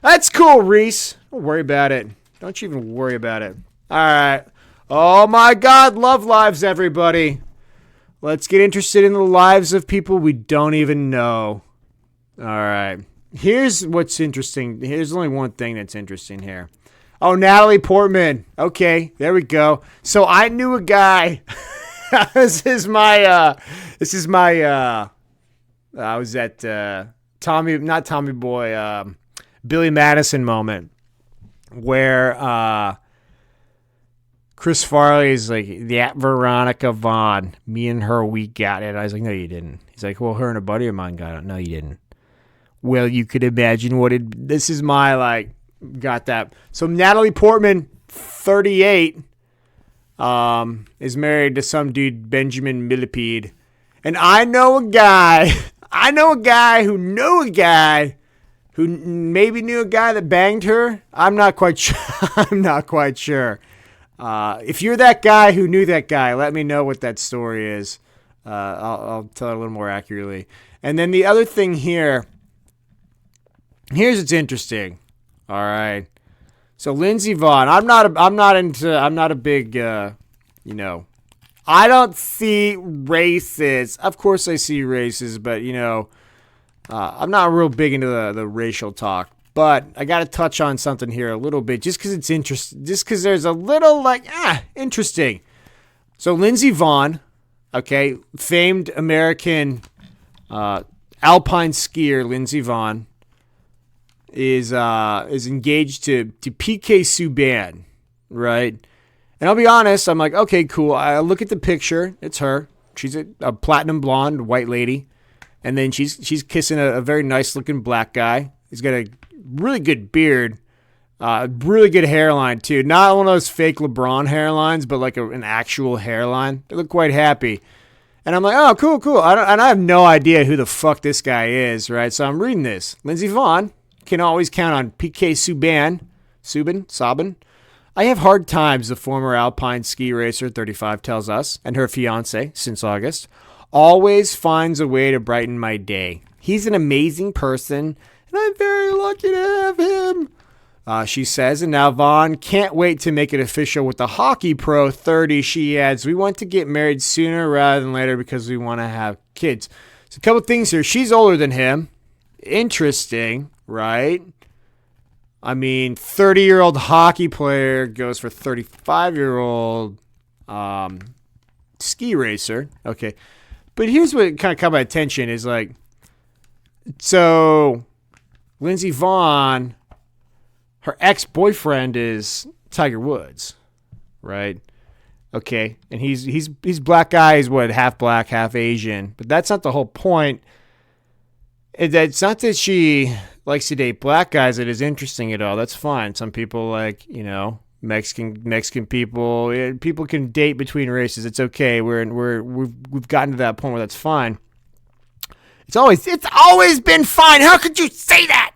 That's cool, Reese. Don't worry about it. Don't you even worry about it. All right. Oh my God, love lives, everybody. Let's get interested in the lives of people we don't even know. All right. Here's what's interesting. Here's only one thing that's interesting here. Oh, Natalie Portman. Okay, there we go. So I knew a guy. This is my I was at Tommy Boy, Billy Madison moment where Chris Farley's like, that Veronica Vaughn, me and her, we got it. I was like, no, you didn't. He's like, well, her and a buddy of mine got it. No, you didn't. Well, you could imagine this is my, got that. So Natalie Portman, 38, is married to some dude, Benjamin Millipede. And I know a guy who knew a guy who maybe knew a guy that banged her. I'm not quite sure. If you're that guy who knew that guy, let me know what that story is. I'll tell it a little more accurately. And then the other thing here's what's interesting. All right. So Lindsey Vonn, I'm not a big I don't see races. Of course I see races, but, I'm not real big into the racial talk. But I got to touch on something here a little bit just because it's interesting. Just because there's a little, interesting. So Lindsey Vonn, okay, famed American alpine skier Lindsey Vonn is engaged to PK Subban, right? And I'll be honest, I'm like, okay, cool. I look at the picture. It's her. She's a platinum blonde white lady. And then she's kissing a very nice-looking black guy. He's got a really good beard. Really good hairline, too. Not one of those fake LeBron hairlines, but like an actual hairline. They look quite happy. And I'm like, oh, cool. And I have no idea who the fuck this guy is, right? So I'm reading this. Lindsey Vonn can always count on PK Subban. I have hard times, the former alpine ski racer, 35, tells us, and her fiancé, since August, always finds a way to brighten my day. He's an amazing person, and I'm very lucky to have him. She says, and now Vonn can't wait to make it official with the hockey pro 30. She adds, we want to get married sooner rather than later because we want to have kids. So a couple things here. She's older than him. Interesting, right? I mean, 30-year-old hockey player goes for 35-year-old ski racer. Okay. But here's what kind of caught my attention is like, so Lindsey Vonn, her ex-boyfriend is Tiger Woods, right? Okay, and he's black guy. He's what, half black, half Asian. But that's not the whole point. It's not that she likes to date black guys that is interesting at all. That's fine. Some people like, Mexican people. People can date between races. It's okay. We've gotten to that point where that's fine. It's always been fine. How could you say that?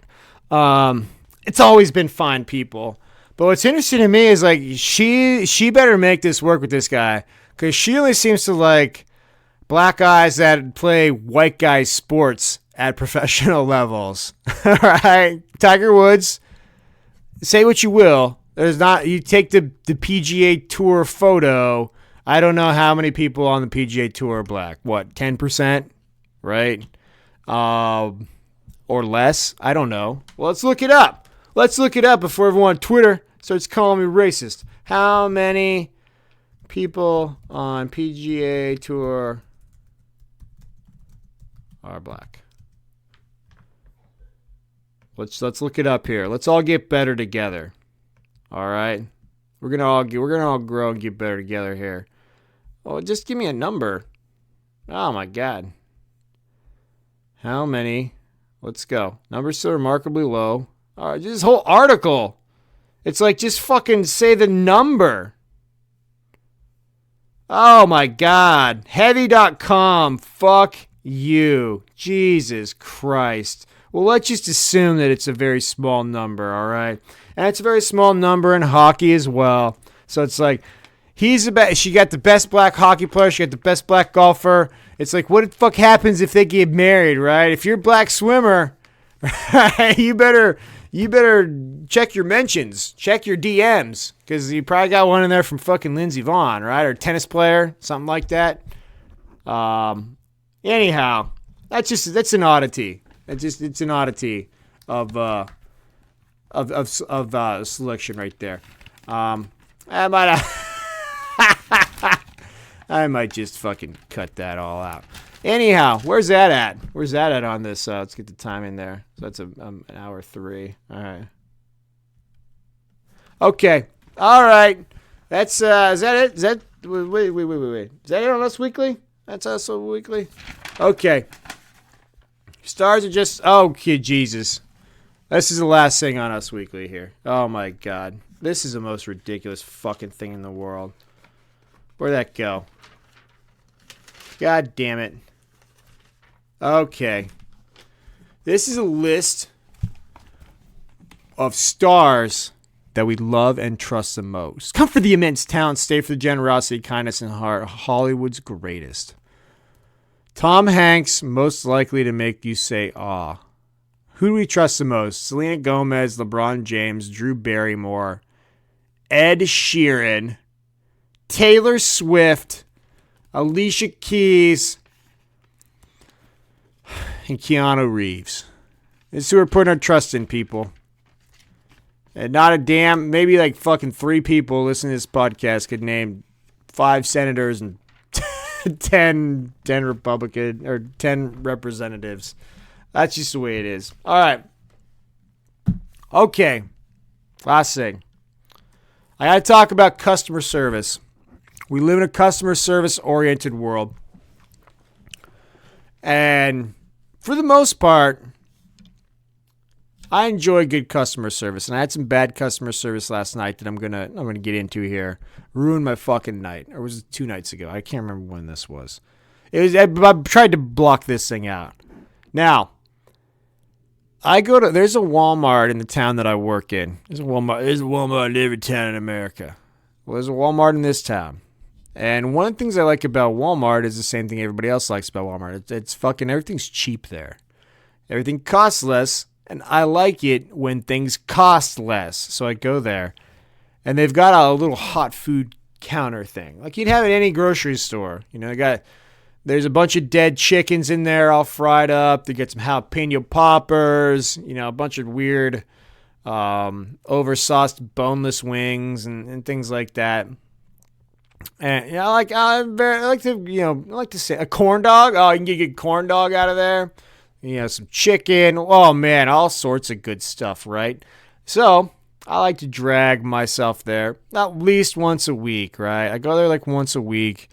It's always been fine, people. But what's interesting to me is like she better make this work with this guy because she only seems to like black guys that play white guy sports at professional levels. All right, Tiger Woods. Say what you will. You take the PGA Tour photo. I don't know how many people on the PGA Tour are black. What, 10%? Right? Or less? I don't know. Well, let's look it up. Let's look it up before everyone on Twitter starts calling me racist. How many people on PGA Tour are black? Let's look it up here. Let's all get better together. All right? We're gonna all grow and get better together here. Oh, just give me a number. Oh my God. How many? Let's go. Numbers so remarkably low. All right, this whole article. It's like just fucking say the number. Oh my God. Heavy.com. Fuck you. Jesus Christ. Well, let's just assume that it's a very small number, all right? And it's a very small number in hockey as well. So it's like she got the best black hockey player, she got the best black golfer. It's like, what the fuck happens if they get married, right? If you're a black swimmer, you better check your mentions, check your DMs, because you probably got one in there from fucking Lindsey Vonn, right? Or tennis player, something like that. Anyhow, that's an oddity. It's an oddity of selection right there. I might just fucking cut that all out. Anyhow, where's that at? Where's that at on this? Let's get the time in there. So that's an hour 3. All right. Okay. All right. That's is that it? Is that wait? Is that it on Us Weekly? That's Us Weekly. Okay. Stars are just okay. Jesus. This is the last thing on Us Weekly here. Oh my God. This is the most ridiculous fucking thing in the world. Where'd that go? God damn it. Okay. This is a list of stars that we love and trust the most. Come for the immense talent, stay for the generosity, kindness, and heart. Hollywood's greatest. Tom Hanks, most likely to make you say, aw. Who do we trust the most? Selena Gomez, LeBron James, Drew Barrymore, Ed Sheeran, Taylor Swift, Alicia Keys, and Keanu Reeves. This is who we're putting our trust in, people. And not a damn, maybe like fucking 3 people listening to this podcast could name 5 senators and 10 Republican or 10 representatives. That's just the way it is. All right. Okay. Last thing. I got to talk about customer service. We live in a customer service oriented world. And for the most part, I enjoy good customer service, and I had some bad customer service last night that I'm gonna get into here. Ruined my fucking night, or was it 2 nights ago? I can't remember when this was. I tried to block this thing out. Now, there's a Walmart in the town that I work in. There's a Walmart in every town in America. Well, there's a Walmart in this town. And one of the things I like about Walmart is the same thing everybody else likes about Walmart. It's fucking everything's cheap there. Everything costs less, and I like it when things cost less. So I go there, and they've got a little hot food counter thing, like you'd have at any grocery store. You know, there's a bunch of dead chickens in there all fried up. They get some jalapeno poppers, you know, a bunch of weird oversauced boneless wings and things like that. And you know, I like to say a corn dog. Oh, you can get a corn dog out of there. You know, some chicken. Oh man, all sorts of good stuff, right? So I like to drag myself there at least once a week, right? I go there like once a week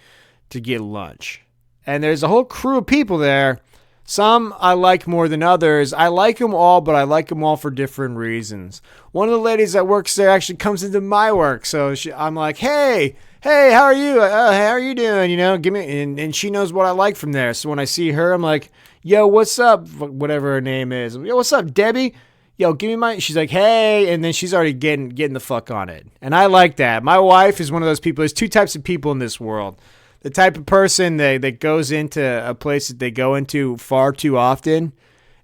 to get lunch. And there's a whole crew of people there. Some I like more than others. I like them all, but I like them all for different reasons. One of the ladies that works there actually comes into my work. So I'm like, hey, how are you? How are you doing? You know, give me, and she knows what I like from there. So when I see her, I'm like, yo, what's up? Whatever her name is. Yo, what's up, Debbie? Yo, give me she's like, hey, and then she's already getting the fuck on it. And I like that. My wife is one of those people. There's 2 types of people in this world. The type of person that goes into a place that they go into far too often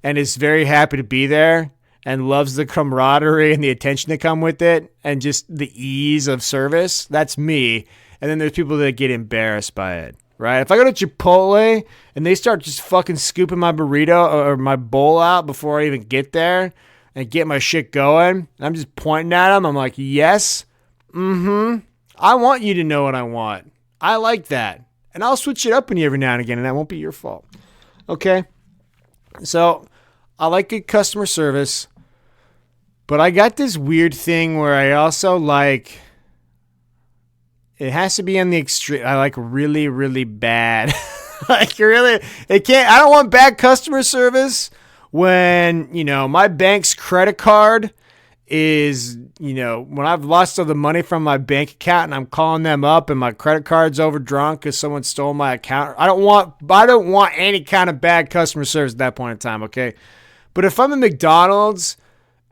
and is very happy to be there and loves the camaraderie and the attention that come with it and just the ease of service. That's me. And then there's people that get embarrassed by it, right? If I go to Chipotle and they start just fucking scooping my burrito or my bowl out before I even get there and get my shit going, and I'm just pointing at them, I'm like, yes, I want you to know what I want. I like that. And I'll switch it up on you every now and again, and that won't be your fault. Okay? So, I like good customer service, but I got this weird thing where I also like, it has to be on the extreme. I like really, really bad. Like, really, I don't want bad customer service when, you know, my bank's credit card is, you know, when I've lost all the money from my bank account and I'm calling them up and my credit card's overdrunk because someone stole my account. I don't want any kind of bad customer service at that point in time, okay? But if I'm at McDonald's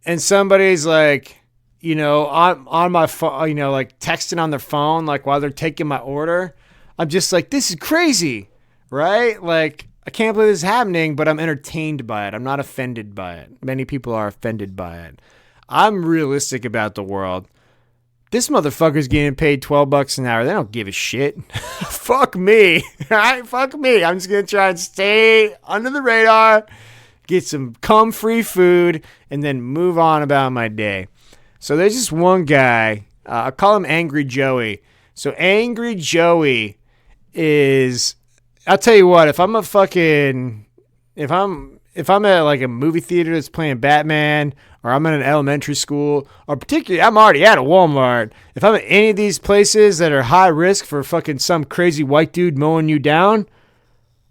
and somebody's like, you know, on my phone, you know, like texting on their phone, like while they're taking my order, I'm just like, this is crazy, right? Like, I can't believe this is happening, but I'm entertained by it. I'm not offended by it. Many people are offended by it. I'm realistic about the world. This motherfucker's getting paid $12 an hour. They don't give a shit. Fuck me. Fuck me. I'm just going to try and stay under the radar, get some cum-free food, and then move on about my day. So there's this one guy. I call him Angry Joey. So Angry Joey is, I'll tell you what, if I'm at like a movie theater that's playing Batman, or I'm in an elementary school, or particularly I'm already at a Walmart, if I'm at any of these places that are high risk for fucking some crazy white dude mowing you down,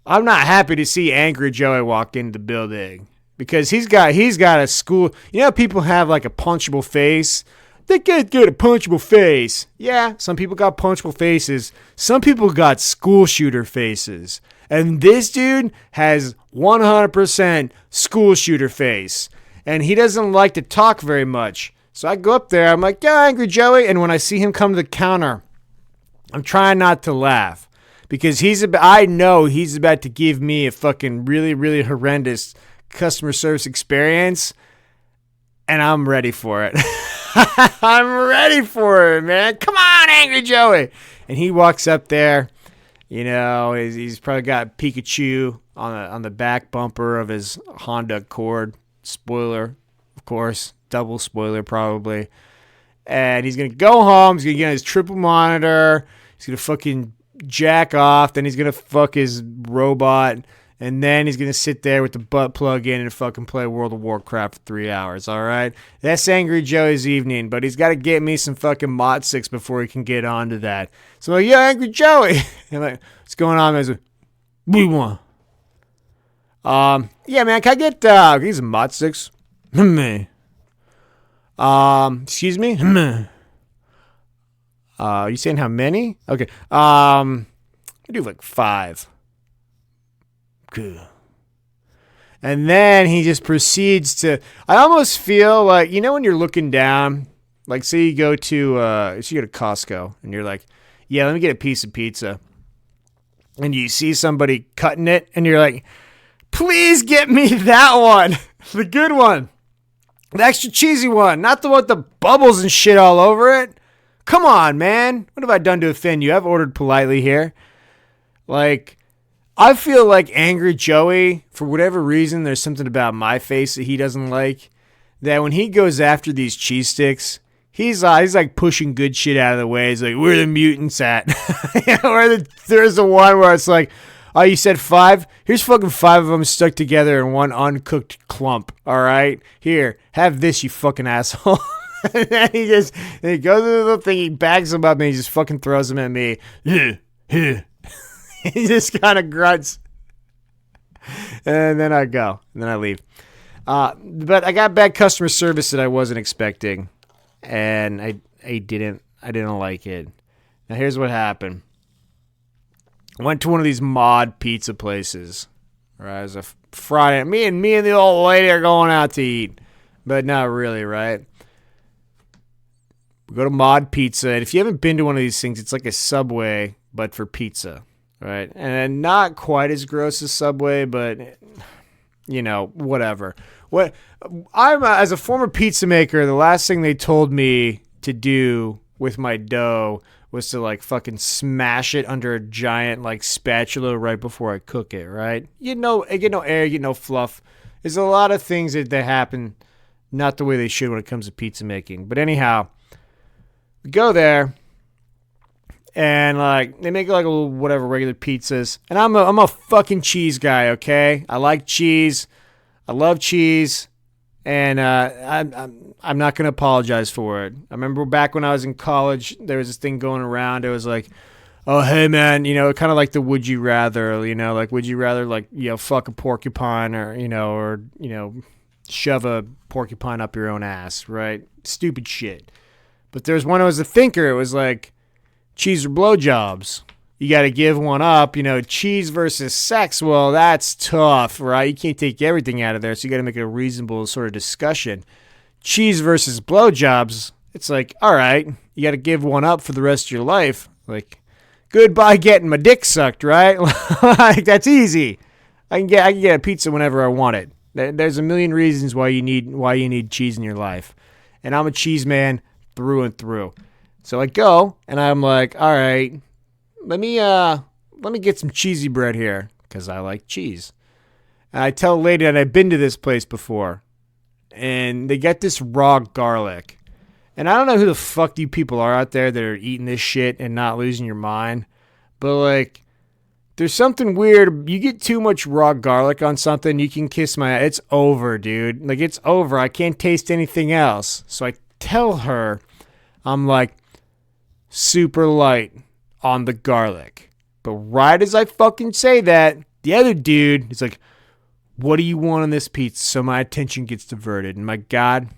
I'm not happy to see Angry Joey walk into the building. Because he's got a school, you know, people have like a punchable face. They can't get a punchable face. Yeah, some people got punchable faces. Some people got school shooter faces. And this dude has 100% school shooter face. And he doesn't like to talk very much. So I go up there. I'm like, yeah, Angry Joey. And when I see him come to the counter, I'm trying not to laugh. Because I know he's about to give me a fucking really, really horrendous customer service experience. And I'm ready for it. I'm ready for it, man. Come on, Angry Joey. And he walks up there. He's probably got Pikachu on the back bumper of his Honda Accord. Spoiler, of course. Double spoiler, probably. And he's going to go home. He's going to get on his triple monitor. He's going to fucking jack off. Then he's going to fuck his robot. And then he's going to sit there with the butt plug in and fucking play World of Warcraft for 3 hours, all right? That's Angry Joey's evening, but he's got to get me some fucking Mott 6 before he can get on to that. So I'm like, yo, Angry Joey. And like, what's going on? I was like, what do you want? Yeah, man, can I get some Mott 6? Excuse me? You saying how many? Okay. I do like 5. Good. And then he just proceeds to, I almost feel like, when you're looking down, like say you go to Costco and you're like, yeah, let me get a piece of pizza. And you see somebody cutting it and you're like, please get me that one. The good one. The extra cheesy one. Not the one with the bubbles and shit all over it. Come on, man. What have I done to offend you? I've ordered politely here. Like, I feel like Angry Joey, for whatever reason, there's something about my face that he doesn't like. That when he goes after these cheese sticks, he's like pushing good shit out of the way. He's like, where are the mutants at? There's the one where it's like, oh, you said 5? Here's fucking 5 of them stuck together in one uncooked clump. All right? Here, have this, you fucking asshole. And then he goes to the little thing, he bags them up, and he just fucking throws them at me. He just kind of grunts. And then I go. And then I leave. But I got bad customer service that I wasn't expecting. And I didn't like it. Now here's what happened. I went to one of these mod pizza places. Right? It was a Friday. Me and the old lady are going out to eat. But not really, right? We go to Mod Pizza. And if you haven't been to one of these things, it's like a Subway, but for pizza. Right, and not quite as gross as Subway, but whatever. I'm as a former pizza maker, the last thing they told me to do with my dough was to like fucking smash it under a giant like spatula right before I cook it. Right, I get no air, you get no fluff. There's a lot of things that happen not the way they should when it comes to pizza making. But anyhow, we go there. And like they make like a little whatever regular pizzas, and I'm a fucking cheese guy, okay? I like cheese, I love cheese, and I'm not gonna apologize for it. I remember back when I was in college, there was this thing going around. It was like, oh hey man, kind of like the would you rather, like would you rather like fuck a porcupine or shove a porcupine up your own ass, right? Stupid shit. But there's one that was a thinker. It was like, cheese or blowjobs. You got to give one up. Cheese versus sex. Well, that's tough, right? You can't take everything out of there, so you got to make it a reasonable sort of discussion. Cheese versus blowjobs. It's like, all right, you got to give one up for the rest of your life. Like, goodbye getting my dick sucked, right? Like that's easy. I can get a pizza whenever I want it. There's a million reasons why you need cheese in your life, and I'm a cheese man through and through. So I go, and I'm like, all right, let me get some cheesy bread here, because I like cheese. And I tell the lady that I've been to this place before, and they get this raw garlic. And I don't know who the fuck you people are out there that are eating this shit and not losing your mind, but like, there's something weird. You get too much raw garlic on something, you can kiss my ass. It's over, dude. Like, it's over. I can't taste anything else. So I tell her, I'm like, super light on the garlic. But right as I fucking say that, the other dude is like, what do you want on this pizza? So my attention gets diverted. And my God,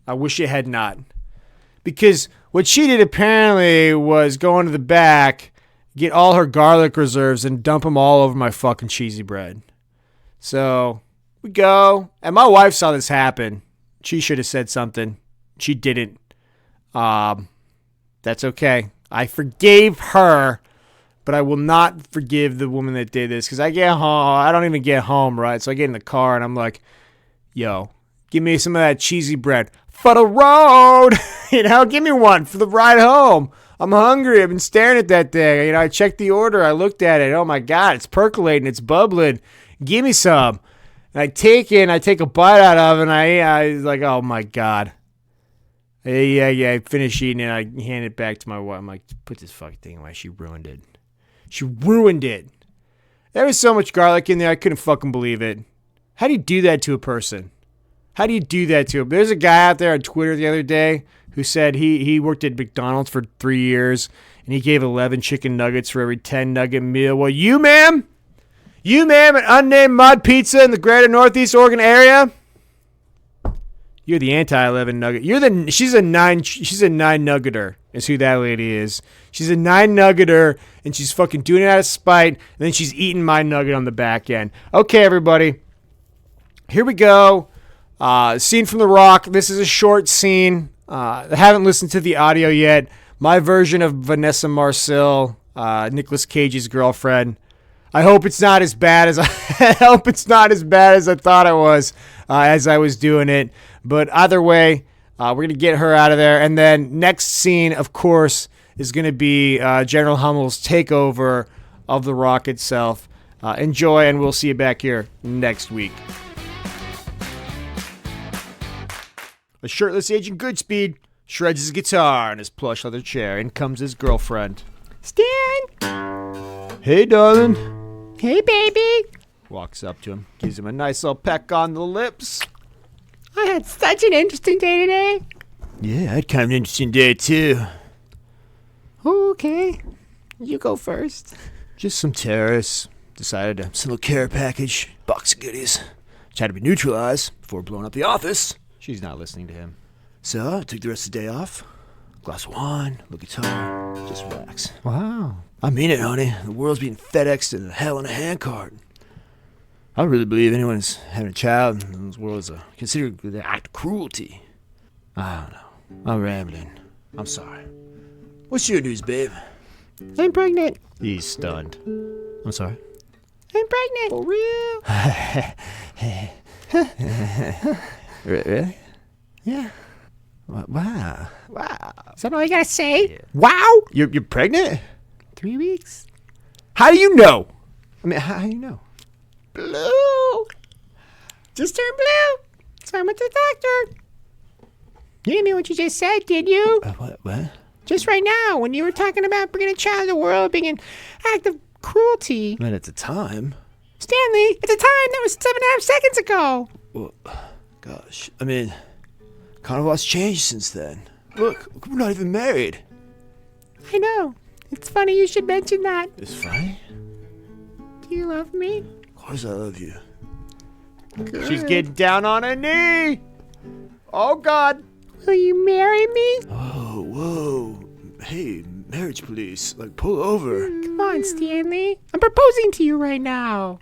I wish it had not. Because what she did apparently was go into the back, get all her garlic reserves, and dump them all over my fucking cheesy bread. So we go, and my wife saw this happen. She should have said something. She didn't. That's okay. I forgave her, but I will not forgive the woman that did this, because I get home. I don't even get home, right? So I get in the car, and I'm like, yo, Give me some of that cheesy bread for the road. Give me one for the ride home. I'm hungry. I've been staring at that thing. I checked the order. I looked at it. Oh, my God. It's percolating. It's bubbling. Give me some. And I take a bite out of it, and I was like, oh, my God. Yeah. I finish eating it. I hand it back to my wife. I'm like, put this fucking thing away. She ruined it. There was so much garlic in there. I couldn't fucking believe it. How do you do that to a person? How do you do that to him? There's a guy out there on Twitter the other day who said he worked at McDonald's for 3 years, and he gave 11 chicken nuggets for every 10 nugget meal. Well, you, ma'am, an unnamed mod pizza in the greater Northeast Oregon area, you're the anti-11 nugget. She's a 9 nuggeter is who that lady is. She's a 9 nuggeter, and she's fucking doing it out of spite, and then she's eating my nugget on the back end. Okay, everybody. Here we go. Scene from The Rock. This is a short scene. I haven't listened to the audio yet. My version of Vanessa Marcil, Nicolas Cage's girlfriend. I hope it's not as bad as I thought it was as I was doing it. But either way, we're gonna get her out of there. And then next scene, of course, is gonna be General Hummel's takeover of The Rock itself. Enjoy, and we'll see you back here next week. A shirtless Agent Goodspeed shreds his guitar in his plush leather chair. In comes his girlfriend. Stan! Hey, darling. Hey, baby! Walks up to him, gives him a nice little peck on the lips. I had such an interesting day today. Yeah, I had kind of an interesting day, too. Okay. You go first. Just some terrorists. Decided to send a little care package, box of goodies. Which had to be neutralized before blowing up the office. She's not listening to him. So, I took the rest of the day off. Glass of wine, little guitar, just relax. Wow. I mean it, honey. The world's being FedExed in hell in a handcart. I don't really believe anyone's having a child in this world is considered an act of cruelty. I don't know. I'm rambling. I'm sorry. What's your news, babe? I'm pregnant. He's stunned. I'm sorry. I'm pregnant. For real? Really? Yeah. Wow. Is that all you gotta say? Yeah. Wow! You're pregnant? 3 weeks. How do you know? I mean, how do you know? Blue! Just turned blue. So I went to the doctor. You didn't mean what you just said, did you? What? Just right now, when you were talking about bringing a child to the world being an act of cruelty. I mean, at the time. Stanley, at the time, that was 7.5 seconds ago. Well, gosh. I mean, kind of what's changed since then. Look, we're not even married. I know. It's funny you should mention that. It's funny? Do you love me? Of course I love you. Good. She's getting down on her knee. Oh, God. Will you marry me? Oh, whoa. Hey, marriage police. Like, pull over. Come on, Stanley. I'm proposing to you right now.